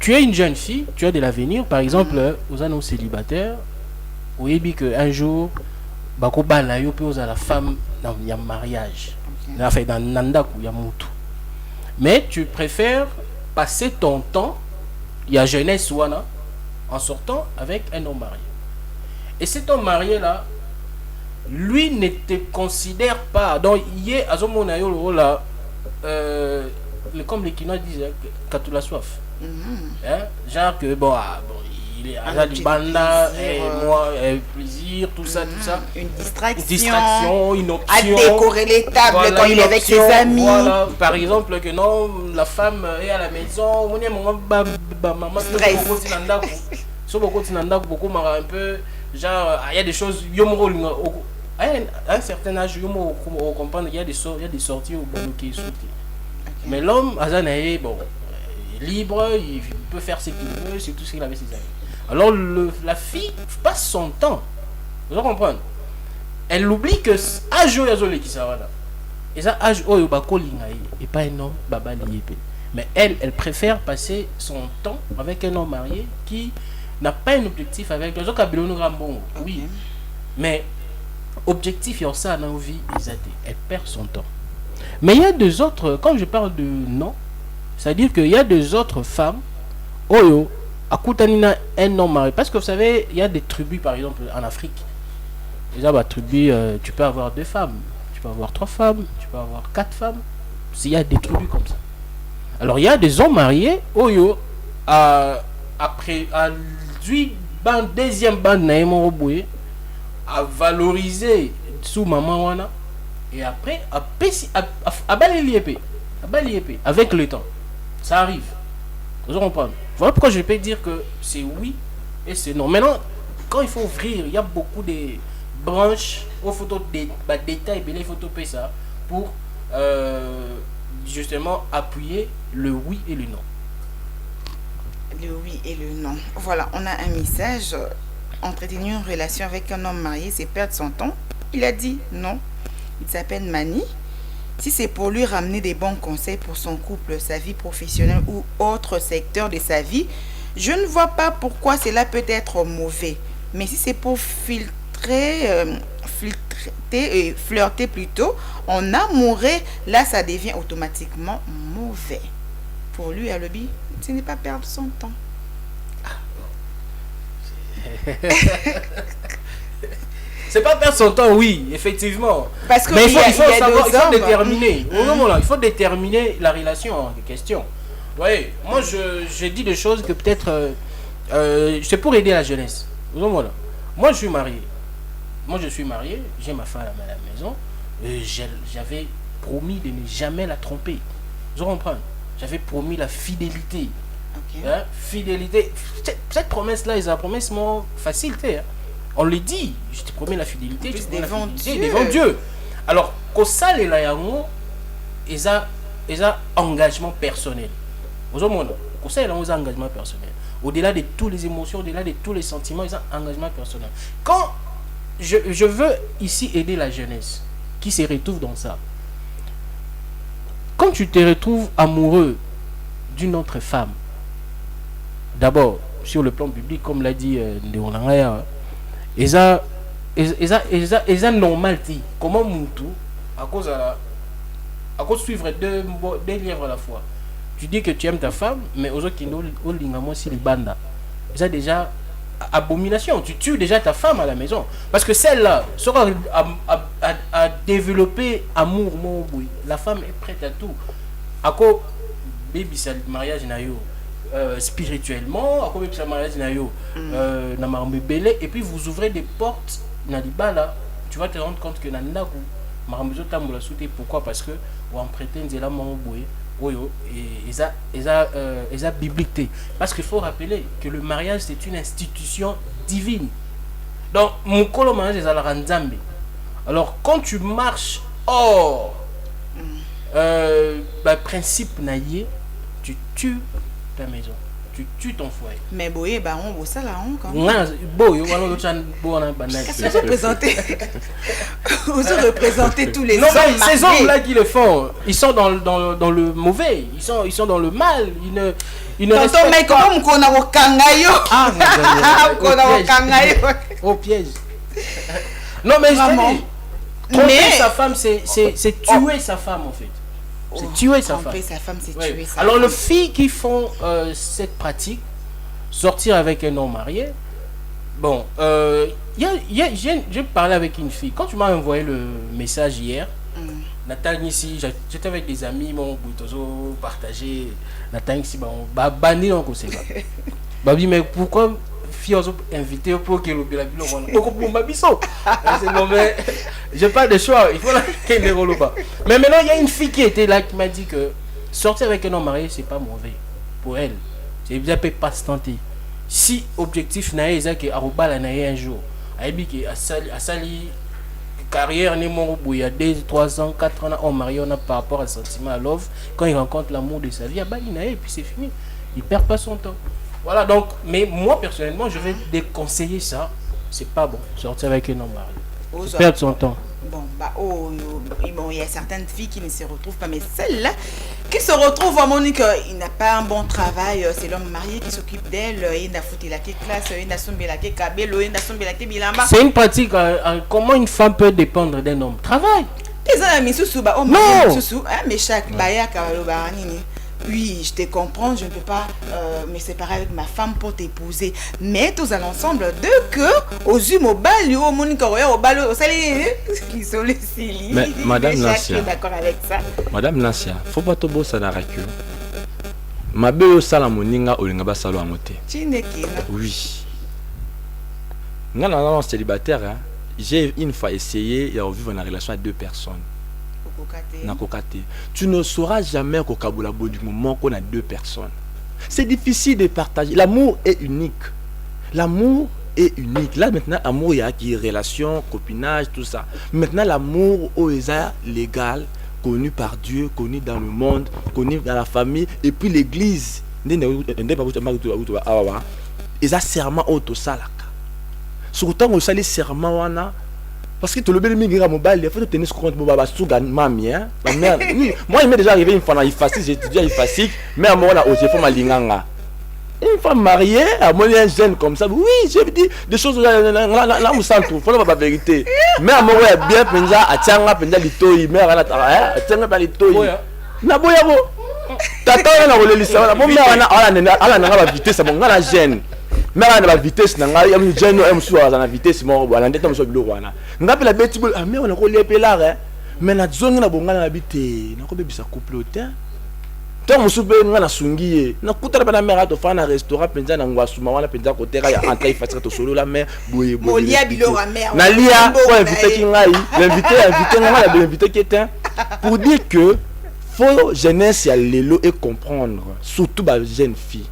Tu es une jeune fille, tu as de l'avenir, par exemple, aux anneaux célibataires, ou un jour, la femme dans le mariage, dans Nandaku, mais tu préfères passer ton temps, il y a jeunesse en sortant avec un homme marié. Et cet homme marié là, lui ne te considère pas. Donc, il est à ce moment là, comme les Kinois disent, quand tu la soif. Genre que il est à du banda, moi, plaisir, tout ça. Une distraction, une option. À décorer les tables quand il est avec ses amis. Voilà. Par exemple, que non, la femme est à la maison, on est un peu. Genre, il y a des choses. À un certain âge, on comprend qu'il y a des sorties au bon qui sont. Mais l'homme, il est libre, il peut faire ce qu'il veut, c'est tout ce qu'il avait ses amis. Alors la fille passe son temps, vous comprenez? Elle oublie que âge qui ça va là. Et ça âge et pas un homme baba lié. Mais elle préfère passer son temps avec un homme marié qui n'a pas un objectif avec les autres. Oui, mais objectif il y a ça dans la vie, elle perd son temps. Mais il y a deux autres, quand je parle de non, c'est-à-dire qu'il y a deux autres femmes à Koutanina un homme marié, parce que vous savez il y a des tribus par exemple en Afrique. Déjà tribu, tu peux avoir 2 femmes, tu peux avoir 3 femmes, tu peux avoir 4 femmes, s'il y a des tribus comme ça. Alors il y a des hommes mariés après deuxième bande à valoriser sous maman wana et après à balayer avec le temps ça arrive, vous comprenez? Voilà pourquoi je peux dire que c'est oui et c'est non. Maintenant quand il faut ouvrir, il y a beaucoup de branches aux photos détails les photos ça pour justement appuyer le oui et le non. Le oui et le non. Voilà, on a un message. Entretenir une relation avec un homme marié, c'est perdre son temps. Il a dit non. Il s'appelle Mani. Si c'est pour lui ramener des bons conseils pour son couple, sa vie professionnelle ou autre secteur de sa vie, je ne vois pas pourquoi cela peut être mauvais. Mais si c'est pour filtrer flirter plutôt, en amoureux, là ça devient automatiquement mauvais. Pour lui, à Alobi, ce n'est pas perdre son temps. C'est pas perdre son temps, oui, effectivement. Parce que mais il faut savoir, il faut déterminer. Il faut déterminer la relation en question. Oui, moi je dis des choses que peut-être c'est pour aider la jeunesse. Moi je suis marié. J'ai ma femme à la maison. J'avais promis de ne jamais la tromper. Vous comprenez? J'avais promis la fidélité. Okay. Hein? Fidélité. Cette promesse-là, c'est une promesse facile. Hein? On le dit. Je te promets la fidélité. Je te promets devant la fidélité Dieu. devant Dieu. Alors, quand ça, les laïcs, ils ont engagement personnel. Vous comprenez? Quand ça, ils ont un engagement personnel. Au-delà de toutes les émotions, au-delà de tous les sentiments, ils ont un engagement personnel. Quand je veux ici aider la jeunesse qui se retrouve dans ça. Quand tu te retrouves amoureux d'une autre femme, d'abord, sur le plan public, comme l'a dit Ndéonangaya, ils ont normal, comment Moutou, à cause de suivre deux lièvres à la fois. Tu dis que tu aimes ta femme, mais aux autres qui n'ont aussi les bandes. Ils ont déjà abomination. Tu tues déjà ta femme à la maison. Parce que celle-là sera à développer amour, mon boui. La femme est prête à tout. À quoi baby c'est le mariage spirituellement, à quoi baby c'est le mariage na marme belé, et puis vous ouvrez des portes na libala. Tu vas te rendre compte que na ndaku marme zotambola souté. Pourquoi? Parce que ou en prétend là mon boui. Et ça biblique. Parce qu'il faut rappeler que le mariage c'est une institution divine. Donc mon colo mariage c'est la ranzambe. Alors quand tu marches hors principe naïe, tu tues ta maison, tu tues ton foyer. Mais boye on ça là on quand Qu'est-ce vous représentez tous les non, hommes mais ces hommes là qui le font, ils sont dans le mauvais, ils sont dans le mal, ils ne respectent mec pas. comme qu'on a au kangayo. Au piège. Non mais je te dis, tromper sa femme c'est tuer sa femme en fait. C'est tuer sa femme. Sa femme, c'est Ouais. tuer sa Alors femme. les filles qui font cette pratique, sortir avec un homme marié, bon, j'ai parlé avec une fille. Quand tu m'as envoyé le message hier, Nathalie ici, j'étais avec des amis, mon boutozo partagé, Nathalie ici, banni donc on sait pas. Babi mais pourquoi fille ont invité pour que le bilabilo on mabiso. Non mais j'ai pas de choix, il faut qu'elle ne roule pas. Mais maintenant il y a une fille qui était là qui m'a dit que sortir avec un homme marié c'est pas mauvais pour elle. C'est bien peut pas se tenter. Si objectif naé c'est que aroba la naé un jour. Aibi que a sali carrière ni mon il y a 2 3 ans 4 ans on marié on a par rapport à sentiment à love quand il rencontre l'amour de sa vie à Bali naé et puis c'est fini. Il perd pas son temps. Voilà donc mais moi personnellement je vais déconseiller ça. C'est pas bon sortir avec un homme marié. Perdre son temps. Bon, il y a certaines filles qui ne se retrouvent pas, mais celle-là qui se retrouve à Monique, il n'a pas un bon travail, c'est l'homme marié qui s'occupe d'elle, il n'a foutu la classe, il n'a sombi la cabello, il n'a sombi la bilamba. C'est une pratique, comment une femme peut dépendre d'un homme? Travail. Les amis, non! Mais chaque baya karobarani. Oui, je te comprends, je ne peux pas me séparer avec ma femme pour t'épouser. Mais tous à l'ensemble, deux que aux yeux mobile, au Monique, au bal, au salé, qui sont les cils. Mais Madame Nassia, d'accord avec ça. Madame Nassia, faut pas te bosser la racu. Ma belle sala moninga olinga ba salo amote. Oui. Non, célibataire, hein, j'ai une fois essayé de vivre une relation à 2 personnes. Tu ne sauras jamais qu'au Kaboula du moment qu'on a 2 personnes. C'est difficile de partager. L'amour est unique. L'amour est unique. Là maintenant, l'amour il y a qui relation, copinage, tout ça. Maintenant, l'amour légal, connu par Dieu, connu dans le monde, connu dans la famille, et puis l'église. Ils ont serment auto salaka. Surtout on sali serment wana. Parce que tout le monde migre à mobile, il faut tenir compte de baba souga mami hein. Oui, moi il m'est déjà arrivé une fois dans Ifasik, j'ai étudié à Ifasik, mais à moi on a osé faire ma linganga. Une femme mariée, à mon un jeune comme ça, oui, je dis des choses là, on sent tout, faut pas la vérité. Mais à mon bien, penja, à tianga, penja litoi, mais à tianga pas litoi. Na boya bo. Tata on a roulé l'histoire, na bon mais ala na vitesse, bon na jeune. Mais on a la vitesse, na ngai am jeune am soir na vitesse mo, ala ndeta mo so bilo wana. Ngapi la beti bo, ah mais on a roulé pelare. Mais na zongi na bonga na bité, na ko bebisa couple hôtel. Tant mon souper na sungiye na kutala bana mère to fa na restaurant penza na ngwasuma wana penza ko tera ya entre ifasika to solo la mais boye boye Molia bilo ra mère na lia ko invité ki ngai l'invité nga la invité qui était pour dire que faut jeunesse ya lelo et comprendre surtout ba jeune fille.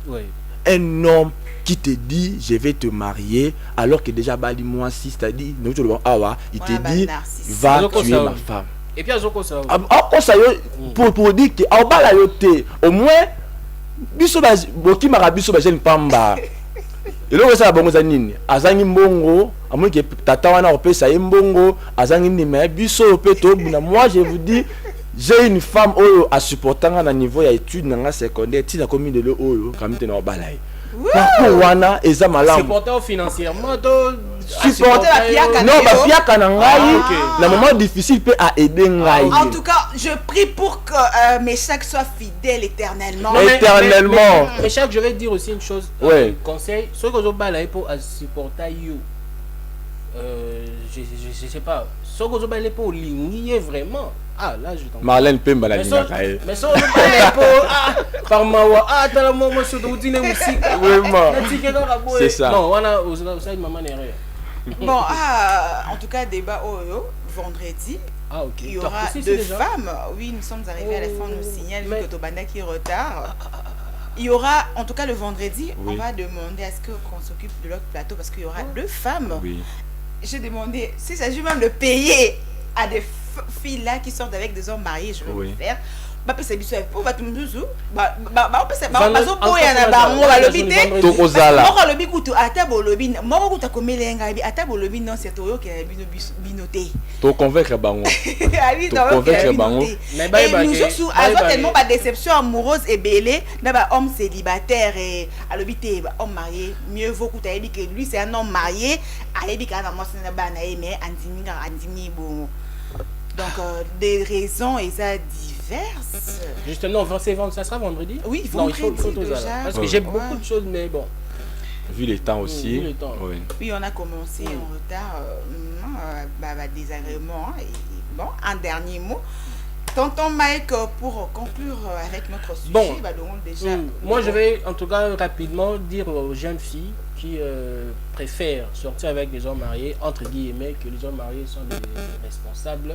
Un homme qui te dit je vais te marier alors que déjà bali moi si c'est-à-dire nous tu le awa il te dit va tuer ma femme. Et puis ça pour dire que au moins biso boki marabiso ba jeune pamba eloko ça bongo za nini azangi mbongo amoi que tata wana opesa mbongo azangi ni mais biso peto na moi je vous dis j'ai une femme oyo a supportanga na niveau ya étude na secondaire ti na komi de lo oyo kamite na balai parcours wana eza malamu supporter financièrement supporter non ba piaka na ngai na moment difficile peut à aider ngai. En tout cas, je prie pour que Meshach soit fidèle éternellement. Mais Meshach, je vais dire aussi une chose, un conseil, ceux que vous avez pour supporter you. Je sais pas, ceux que vous avez pour ligner vraiment. Ah là je t'en Marlène Pemba la ligne kae. Mais ça on parle pour par mawa tala momo sur routine musique. Vraiment. C'est ça. Non, on a ça une maman erreur. Bon, en tout cas, débat vendredi. Ah, ok. Il y aura deux femmes. Oui, nous sommes arrivés à la fin, on nous signale que Tobanda qui est retard. Il y aura, en tout cas le vendredi, on va demander à ce qu'on s'occupe de l'autre plateau parce qu'il y aura deux femmes. Oui. J'ai demandé s'il s'agit même de payer à des filles là qui sortent avec des hommes mariés, je vais le faire. Ba pesa biso pour ba tumzuzu ba pesa ba bazo boya na ba ngo ba lobite to kozala mo lobi kutu ata bo lobi mo kuta komelenga bi ata bo lobi non c'est toyo ke binoté to convaincre bango ali to convaincre bango mais nous sous avant tellement ba déception amoureuse et belé na ba homme célibataire et à lobite ba homme marié mieux vaut kuta dit que lui c'est un homme marié a dit kana mo sena ba na mais andimi bon donc des raisons et ça justement, ça sera vendredi. Oui, non, il faut déjà. Parce que j'ai beaucoup de choses, mais bon. Vu le temps aussi. Vu le temps. Oui, on a commencé en retard. Désagrément. Et bon, un dernier mot. Tonton Mike, pour conclure avec notre sujet, bon, déjà. Moi, je vais en tout cas rapidement dire aux jeunes filles qui préfèrent sortir avec des hommes mariés, entre guillemets, que les hommes mariés sont des responsables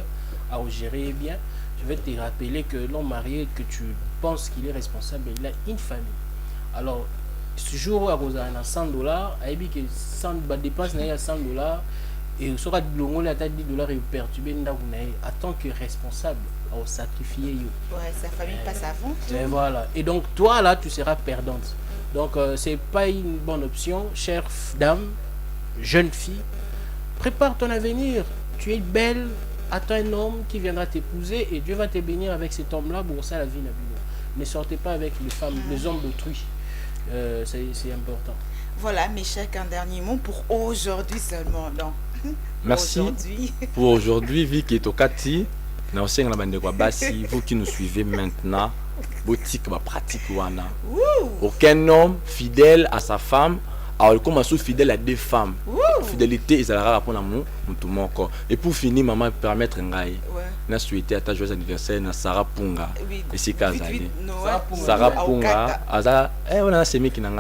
à gérer bien. Je vais te rappeler que l'homme marié que tu penses qu'il est responsable, il a une famille. Alors, ce jour où il y a 100 $, il y a 100 dépenses, il y a 100 $, et il sera de l'ongle à 10 $ et perturbé en tant que responsable, à sacrifier. Ouais, sa famille passe avant. Et voilà. Et donc, toi là, tu seras perdante. Donc, c'est pas une bonne option, chère dame, jeune fille. Prépare ton avenir. Tu es belle. Attends un homme qui viendra t'épouser et Dieu va te bénir avec cet homme-là pour ça la vie n'a plus. Ne sortez pas avec les femmes, les hommes d'autrui. C'est important. Voilà, Meshach, un dernier mot pour aujourd'hui seulement. Non. Merci pour aujourd'hui, Vicky et Tokati. Vous qui nous suivez maintenant, boutique pratique wana. Aucun homme fidèle à sa femme. Alors, comme je suis fidèle à deux femmes, fidélité, ils allaient répondre à mon corps. Et pour finir, maman permettre un gars. Je souhaité à ta joyeux anniversaire à Sarah Punga. Et c'est Kazali. Sarah Punga. On a semé qui n'a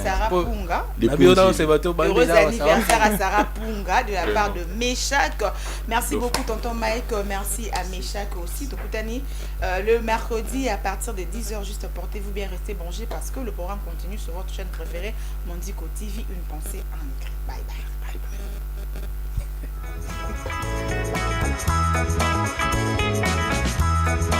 Sarah Punga. Heureux anniversaire à Sarah Punga de la part de Meshach. Merci beaucoup, tonton Mike. Merci à Meshach aussi. Le mercredi à partir de 10h, juste portez-vous bien, restez branchés parce que le programme continue sur votre chaîne préférée, Mondico TV. Une pensée en écrit. Bye bye. Bye bye.